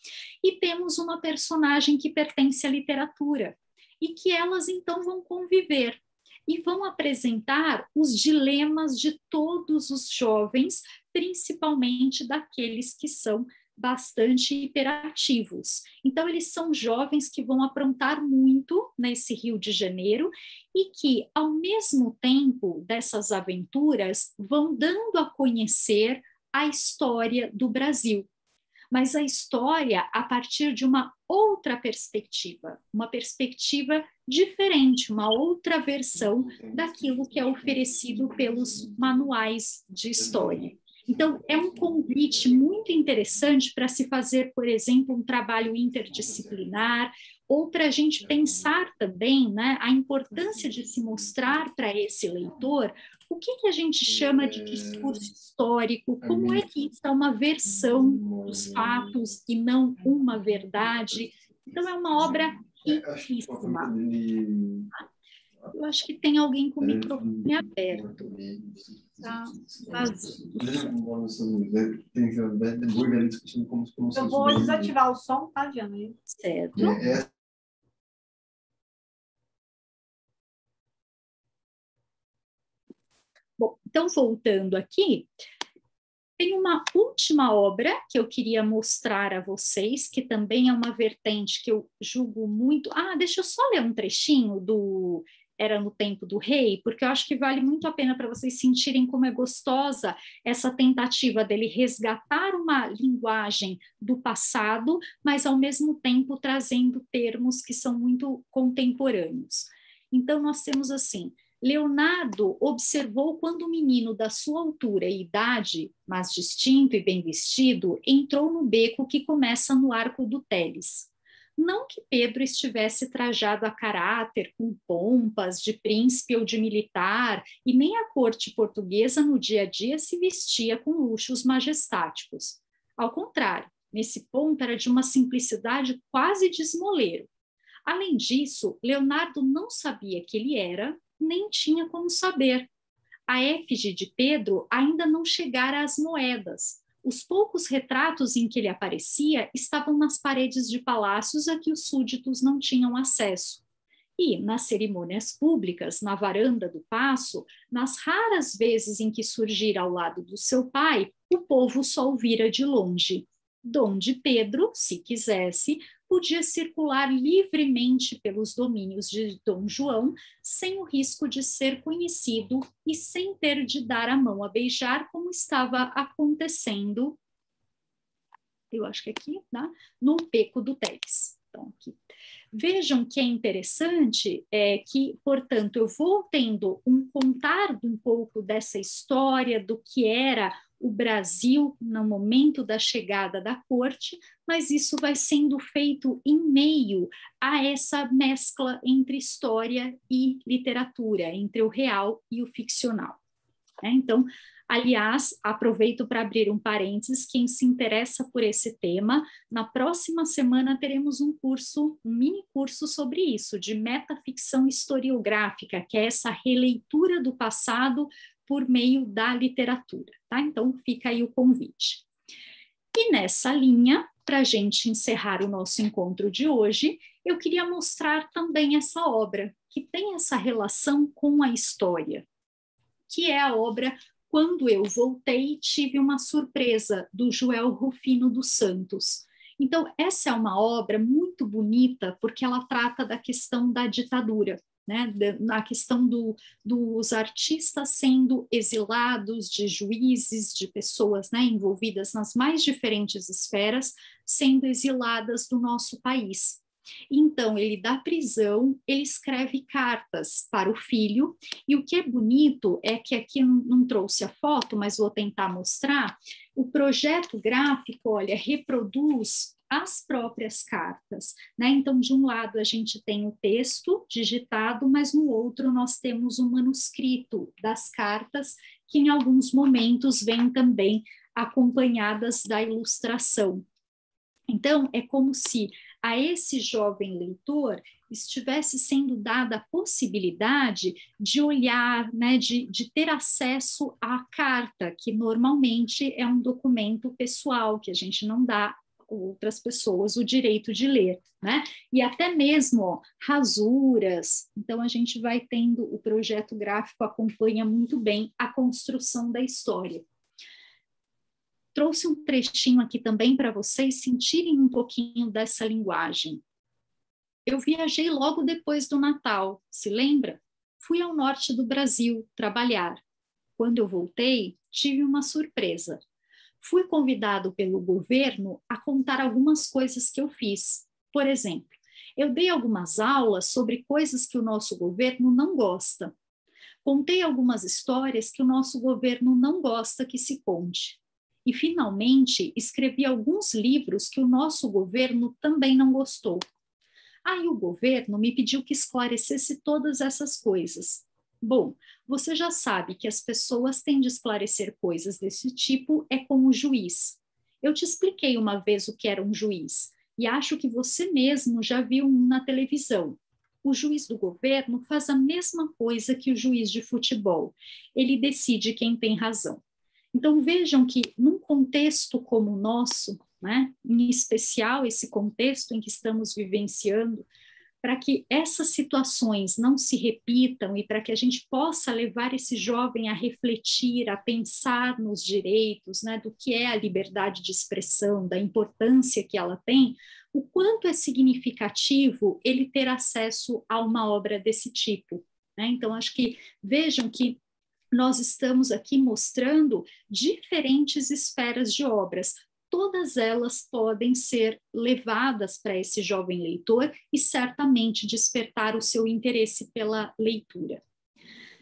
e temos uma personagem que pertence à literatura, e que elas, então, vão conviver e vão apresentar os dilemas de todos os jovens, principalmente daqueles que são bastante hiperativos. Então, eles são jovens que vão aprontar muito nesse Rio de Janeiro e que, ao mesmo tempo dessas aventuras, vão dando a conhecer a história do Brasil. Mas a história a partir de uma outra perspectiva, uma perspectiva diferente, uma outra versão daquilo que é oferecido pelos manuais de história. Então, é um convite muito interessante para se fazer, por exemplo, um trabalho interdisciplinar, ou para a gente pensar também, né, a importância de se mostrar para esse leitor o que a gente chama de discurso histórico, como é que isso é uma versão dos fatos e não uma verdade. Então, é uma obra riquíssima. Eu acho que tem alguém com o microfone aberto. Tá vazio.
Eu vou desativar o som, tá, Diana?
Certo. Bom, então, voltando aqui, tem uma última obra que eu queria mostrar a vocês, que também é uma vertente que eu julgo muito... deixa eu só ler um trechinho do Era no Tempo do Rei, porque eu acho que vale muito a pena para vocês sentirem como é gostosa essa tentativa dele resgatar uma linguagem do passado, mas ao mesmo tempo trazendo termos que são muito contemporâneos. Então, nós temos assim... Leonardo observou quando o menino da sua altura e idade, mas distinto e bem vestido, entrou no beco que começa no Arco do Teles. Não que Pedro estivesse trajado a caráter, com pompas de príncipe ou de militar, e nem a corte portuguesa no dia a dia se vestia com luxos majestáticos. Ao contrário, nesse ponto era de uma simplicidade quase de esmoleiro. Além disso, Leonardo não sabia que ele era, nem tinha como saber. A efígie de Pedro ainda não chegara às moedas. Os poucos retratos em que ele aparecia estavam nas paredes de palácios a que os súditos não tinham acesso. E, nas cerimônias públicas, na varanda do paço, nas raras vezes em que surgira ao lado do seu pai, o povo só o vira de longe, donde Pedro, se quisesse, podia circular livremente pelos domínios de Dom João, sem o risco de ser conhecido e sem ter de dar a mão a beijar, como estava acontecendo, eu acho que aqui, né, no Beco do Teles. Então, aqui. Vejam que é interessante que, portanto, eu vou tendo contar um pouco dessa história do que era o Brasil no momento da chegada da corte, mas isso vai sendo feito em meio a essa mescla entre história e literatura, entre o real e o ficcional. Então, aliás, aproveito para abrir um parênteses, quem se interessa por esse tema, na próxima semana teremos um mini curso sobre isso, de metaficção historiográfica, que é essa releitura do passado por meio da literatura, tá? Então, fica aí o convite. E nessa linha, para a gente encerrar o nosso encontro de hoje, eu queria mostrar também essa obra, que tem essa relação com a história, que é a obra Quando Eu Voltei, Tive uma Surpresa, do Joel Rufino dos Santos. Então, essa é uma obra muito bonita, porque ela trata da questão da ditadura, né, na questão dos artistas sendo exilados, de juízes, de pessoas, né, envolvidas nas mais diferentes esferas, sendo exiladas do nosso país. Então, ele da prisão, ele escreve cartas para o filho, e o que é bonito é que aqui não trouxe a foto, mas vou tentar mostrar, o projeto gráfico, olha, reproduz as próprias cartas, né? Então, de um lado, a gente tem o texto digitado, mas no outro nós temos o manuscrito das cartas, que em alguns momentos vêm também acompanhadas da ilustração. Então, é como se a esse jovem leitor estivesse sendo dada a possibilidade de olhar, né, de ter acesso à carta, que normalmente é um documento pessoal, que a gente não dá a outras pessoas o direito de ler, né? E até mesmo rasuras. Então, a gente vai tendo, o projeto gráfico acompanha muito bem a construção da história. Trouxe um trechinho aqui também para vocês sentirem um pouquinho dessa linguagem. Eu viajei logo depois do Natal, se lembra? Fui ao norte do Brasil trabalhar. Quando eu voltei, tive uma surpresa. Fui convidado pelo governo a contar algumas coisas que eu fiz. Por exemplo, eu dei algumas aulas sobre coisas que o nosso governo não gosta. Contei algumas histórias que o nosso governo não gosta que se conte. E, finalmente, escrevi alguns livros que o nosso governo também não gostou. Aí o governo me pediu que esclarecesse todas essas coisas. Bom, você já sabe que as pessoas têm de esclarecer coisas desse tipo é com o juiz. Eu te expliquei uma vez o que era um juiz, e acho que você mesmo já viu um na televisão. O juiz do governo faz a mesma coisa que o juiz de futebol. Ele decide quem tem razão. Então, vejam que num contexto como o nosso, né, em especial esse contexto em que estamos vivenciando, para que essas situações não se repitam e para que a gente possa levar esse jovem a refletir, a pensar nos direitos, né, do que é a liberdade de expressão, da importância que ela tem, o quanto é significativo ele ter acesso a uma obra desse tipo, né? Então, acho que vejam que nós estamos aqui mostrando diferentes esferas de obras. Todas elas podem ser levadas para esse jovem leitor e certamente despertar o seu interesse pela leitura.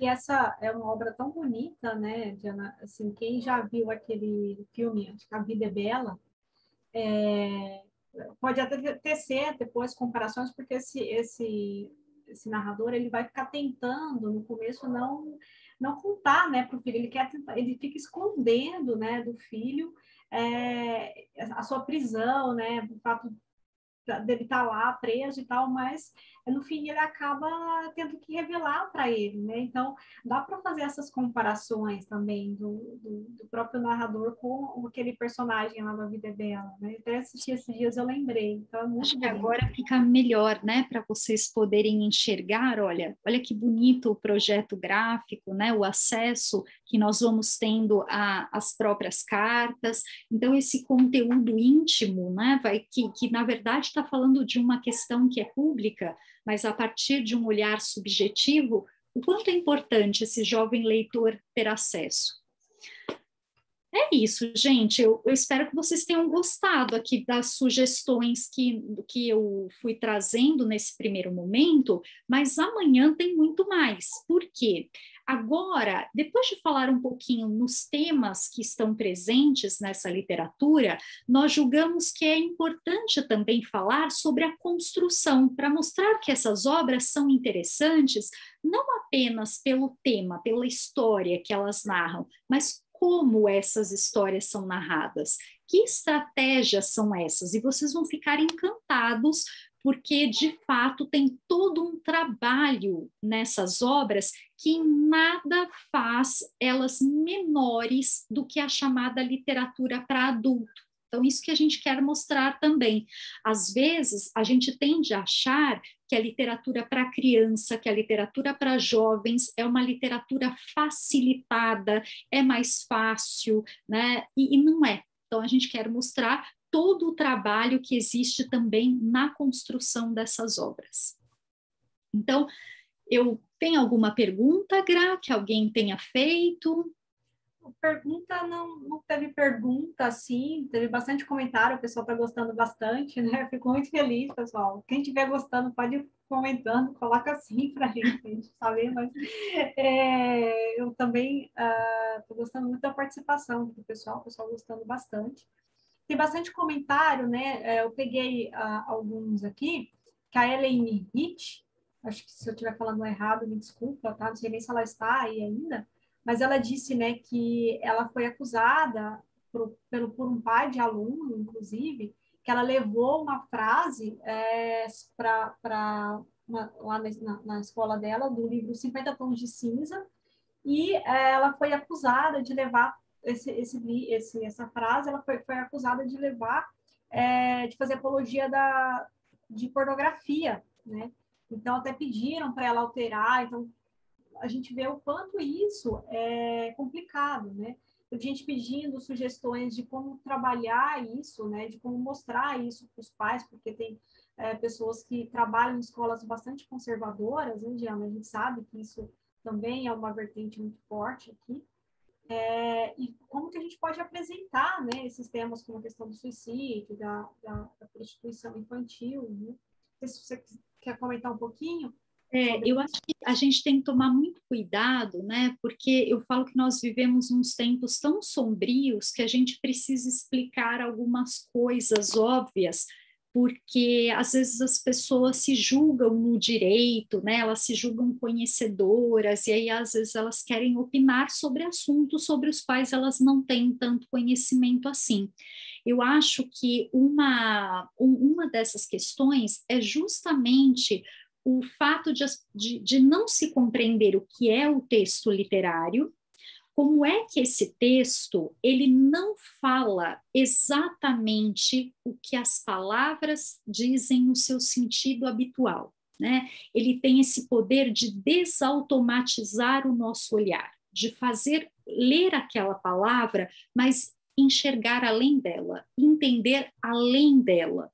E essa é uma obra tão bonita, né, Diana? Assim, quem já viu aquele filme, acho que A Vida é Bela, pode até tecer depois comparações, porque esse narrador ele vai ficar tentando no começo não contar, né, para o filho. Ele quer tentar, ele fica escondendo, né, do filho a sua prisão, né, o fato dele estar lá preso e tal, mas no fim ele acaba tendo que revelar para ele, né? Então dá para fazer essas comparações também do próprio narrador com aquele personagem lá da Vida é Bela, né? Até assisti esses dias, eu lembrei. Então é muito
Acho que
bonito.
agora fica melhor, né, para vocês poderem enxergar, olha que bonito o projeto gráfico, né, o acesso que nós vamos tendo às próprias cartas. Então, esse conteúdo íntimo, né, que na verdade está falando de uma questão que é pública, mas a partir de um olhar subjetivo, o quanto é importante esse jovem leitor ter acesso. É isso, gente. Eu espero que vocês tenham gostado aqui das sugestões que eu fui trazendo nesse primeiro momento, mas amanhã tem muito mais. Por quê? Agora, depois de falar um pouquinho nos temas que estão presentes nessa literatura, nós julgamos que é importante também falar sobre a construção, para mostrar que essas obras são interessantes, não apenas pelo tema, pela história que elas narram, mas como essas histórias são narradas, que estratégias são essas, e vocês vão ficar encantados, porque de fato tem todo um trabalho nessas obras que em nada faz elas menores do que a chamada literatura para adulto. Então, isso que a gente quer mostrar também. Às vezes, a gente tende a achar que a literatura para criança, que a literatura para jovens é uma literatura facilitada, é mais fácil, né? E não é. Então, a gente quer mostrar todo o trabalho que existe também na construção dessas obras. Então, eu tenho alguma pergunta, Gra, que alguém tenha feito?
Pergunta, não teve pergunta, assim, teve bastante comentário, o pessoal está gostando bastante, né? Fico muito feliz, pessoal. Quem estiver gostando, pode ir comentando, coloca assim para a gente saber, mas eu também estou gostando muito da participação do pessoal, o pessoal gostando bastante. tem bastante comentário, né? Eu peguei alguns aqui, que a Ellen Hitch, acho que se eu estiver falando errado, me desculpa, tá? Não sei nem se ela está aí ainda, mas ela disse, né, que ela foi acusada por um pai de aluno, inclusive, que ela levou uma frase para lá na escola dela, do livro 50 Tons de Cinza, e ela foi acusada de levar essa frase, ela foi acusada de levar, de fazer apologia de pornografia, né? Então, até pediram para ela alterar, então a gente vê o quanto isso é complicado, né? Tem gente pedindo sugestões de como trabalhar isso, né? De como mostrar isso para os pais, porque tem pessoas que trabalham em escolas bastante conservadoras, né, Diana? A gente sabe que isso também é uma vertente muito forte aqui. E como que a gente pode apresentar, né, esses temas como a questão do suicídio, da prostituição infantil, né? Não sei se você quer comentar um pouquinho.
Eu acho que a gente tem que tomar muito cuidado, né? Porque eu falo que nós vivemos uns tempos tão sombrios que a gente precisa explicar algumas coisas óbvias, porque às vezes as pessoas se julgam no direito, né? Elas se julgam conhecedoras, e aí às vezes elas querem opinar sobre assuntos sobre os quais elas não têm tanto conhecimento assim. Eu acho que uma dessas questões é justamente o fato de não se compreender o que é o texto literário, como é que esse texto ele não fala exatamente o que as palavras dizem no seu sentido habitual, né? Ele tem esse poder de desautomatizar o nosso olhar, de fazer ler aquela palavra, mas enxergar além dela, entender além dela.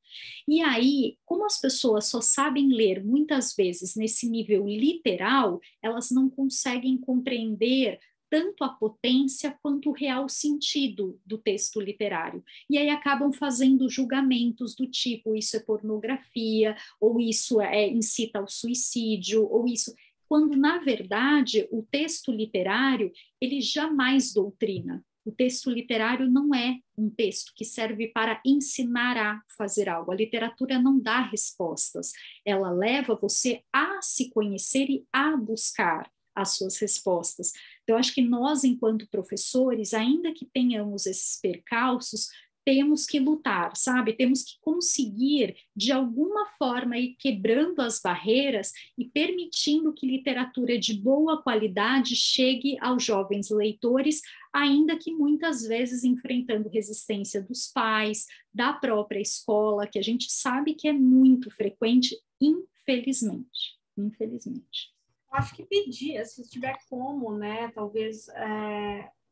E aí, como as pessoas só sabem ler muitas vezes nesse nível literal, elas não conseguem compreender tanto a potência quanto o real sentido do texto literário. E aí acabam fazendo julgamentos do tipo, isso é pornografia, ou isso incita ao suicídio, ou isso... Quando, na verdade, o texto literário, ele jamais doutrina. O texto literário não é um texto que serve para ensinar a fazer algo. A literatura não dá respostas. Ela leva você a se conhecer e a buscar as suas respostas. Então, acho que nós, enquanto professores, ainda que tenhamos esses percalços, temos que lutar, sabe? Temos que conseguir, de alguma forma, ir quebrando as barreiras e permitindo que literatura de boa qualidade chegue aos jovens leitores, ainda que muitas vezes enfrentando resistência dos pais, da própria escola, que a gente sabe que é muito frequente, infelizmente. Infelizmente.
Acho que pedir, se tiver como, né, talvez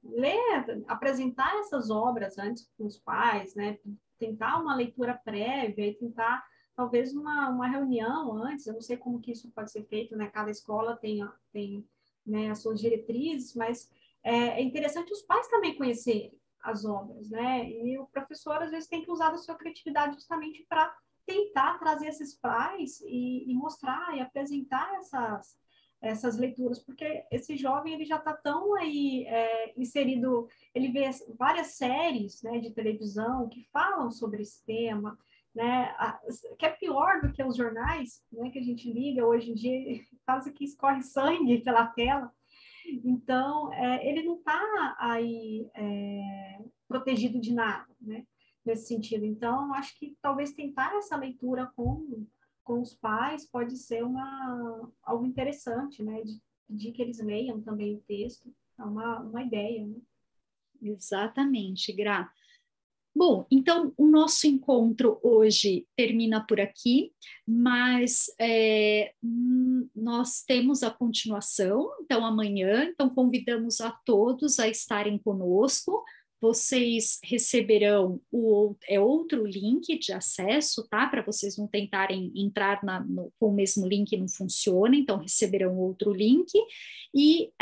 ler, apresentar essas obras antes com os pais, né, tentar uma leitura prévia e tentar talvez uma reunião antes, eu não sei como que isso pode ser feito, né, cada escola tem né, as suas diretrizes, mas é interessante os pais também conhecerem as obras, né, e o professor às vezes tem que usar da sua criatividade justamente para tentar trazer esses pais e mostrar e apresentar essas leituras, porque esse jovem ele já está tão aí inserido, ele vê várias séries, né, de televisão que falam sobre esse tema, né, que é pior do que os jornais, né, que a gente liga hoje em dia, quase que escorre sangue pela tela. Então, ele não está aí protegido de nada, né, nesse sentido. Então, acho que talvez tentar essa leitura com os pais pode ser algo interessante, né? De que eles leiam também o texto. É uma ideia, né?
Exatamente, Gra. Bom, então o nosso encontro hoje termina por aqui, mas nós temos a continuação, então amanhã, então convidamos a todos a estarem conosco. Vocês receberão outro link de acesso, tá? Para vocês não tentarem entrar com o mesmo link, não funciona, então receberão outro link. E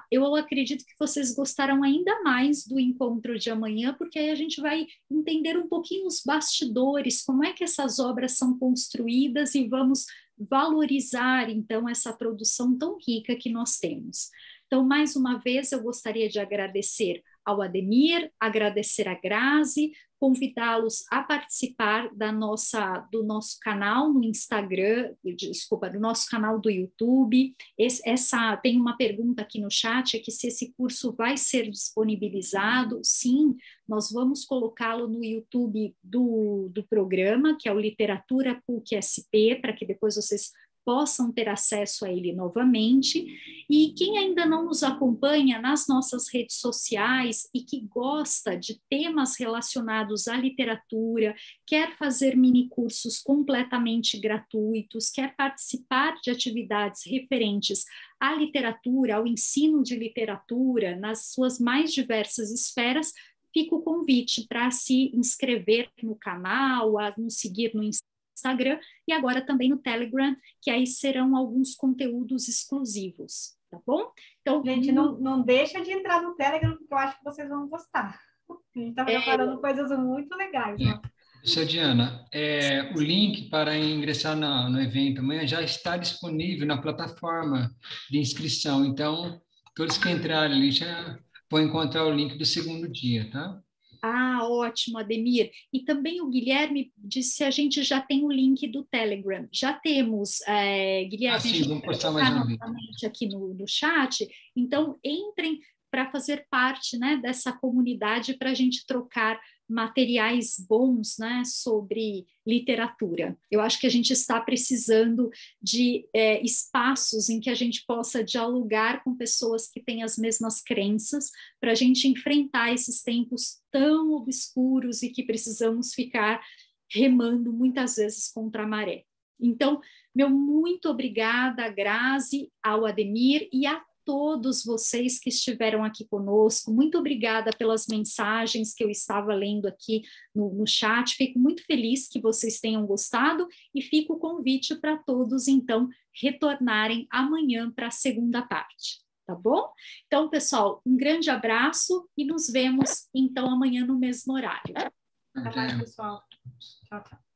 eu acredito que vocês gostarão ainda mais do encontro de amanhã, porque aí a gente vai entender um pouquinho os bastidores, como é que essas obras são construídas e vamos valorizar, então, essa produção tão rica que nós temos. Então, mais uma vez, eu gostaria de agradecer ao Ademir, agradecer a Grazi convidá-los a participar do nosso canal no Instagram, desculpa, do nosso canal do YouTube. Tem uma pergunta aqui no chat, é que se esse curso vai ser disponibilizado. Sim, nós vamos colocá-lo no YouTube do programa, que é o Literatura PUC-SP, para que depois vocês possam ter acesso a ele novamente. E quem ainda não nos acompanha nas nossas redes sociais e que gosta de temas relacionados à literatura, quer fazer minicursos completamente gratuitos, quer participar de atividades referentes à literatura, ao ensino de literatura, nas suas mais diversas esferas, fica o convite para se inscrever no canal, a nos seguir no Instagram e agora também no Telegram, que aí serão alguns conteúdos exclusivos, tá bom?
Então, gente, não deixa de entrar no Telegram, porque eu acho que vocês vão gostar. A gente está preparando coisas muito legais, né?
Professora Diana, o link para ingressar no evento amanhã já está disponível na plataforma de inscrição, então todos que entrarem ali já vão encontrar o link do segundo dia, tá?
Ah, ótimo, Ademir. E também o Guilherme disse se a gente já tem o link do Telegram. Já temos, Guilherme.
Sim, vamos postar mais uma vez.
Aqui no chat. Então, entrem para fazer parte, né, dessa comunidade para a gente trocar materiais bons, né, sobre literatura. Eu acho que a gente está precisando de espaços em que a gente possa dialogar com pessoas que têm as mesmas crenças, para a gente enfrentar esses tempos tão obscuros e que precisamos ficar remando muitas vezes contra a maré. Então, meu muito obrigada, Grazi, ao Ademir e a todos vocês que estiveram aqui conosco. Muito obrigada pelas mensagens que eu estava lendo aqui no chat. Fico muito feliz que vocês tenham gostado e fica o convite para todos, então, retornarem amanhã para a segunda parte, tá bom? Então, pessoal, um grande abraço e nos vemos, então, amanhã no mesmo horário.
Até mais, pessoal. Tchau, tchau.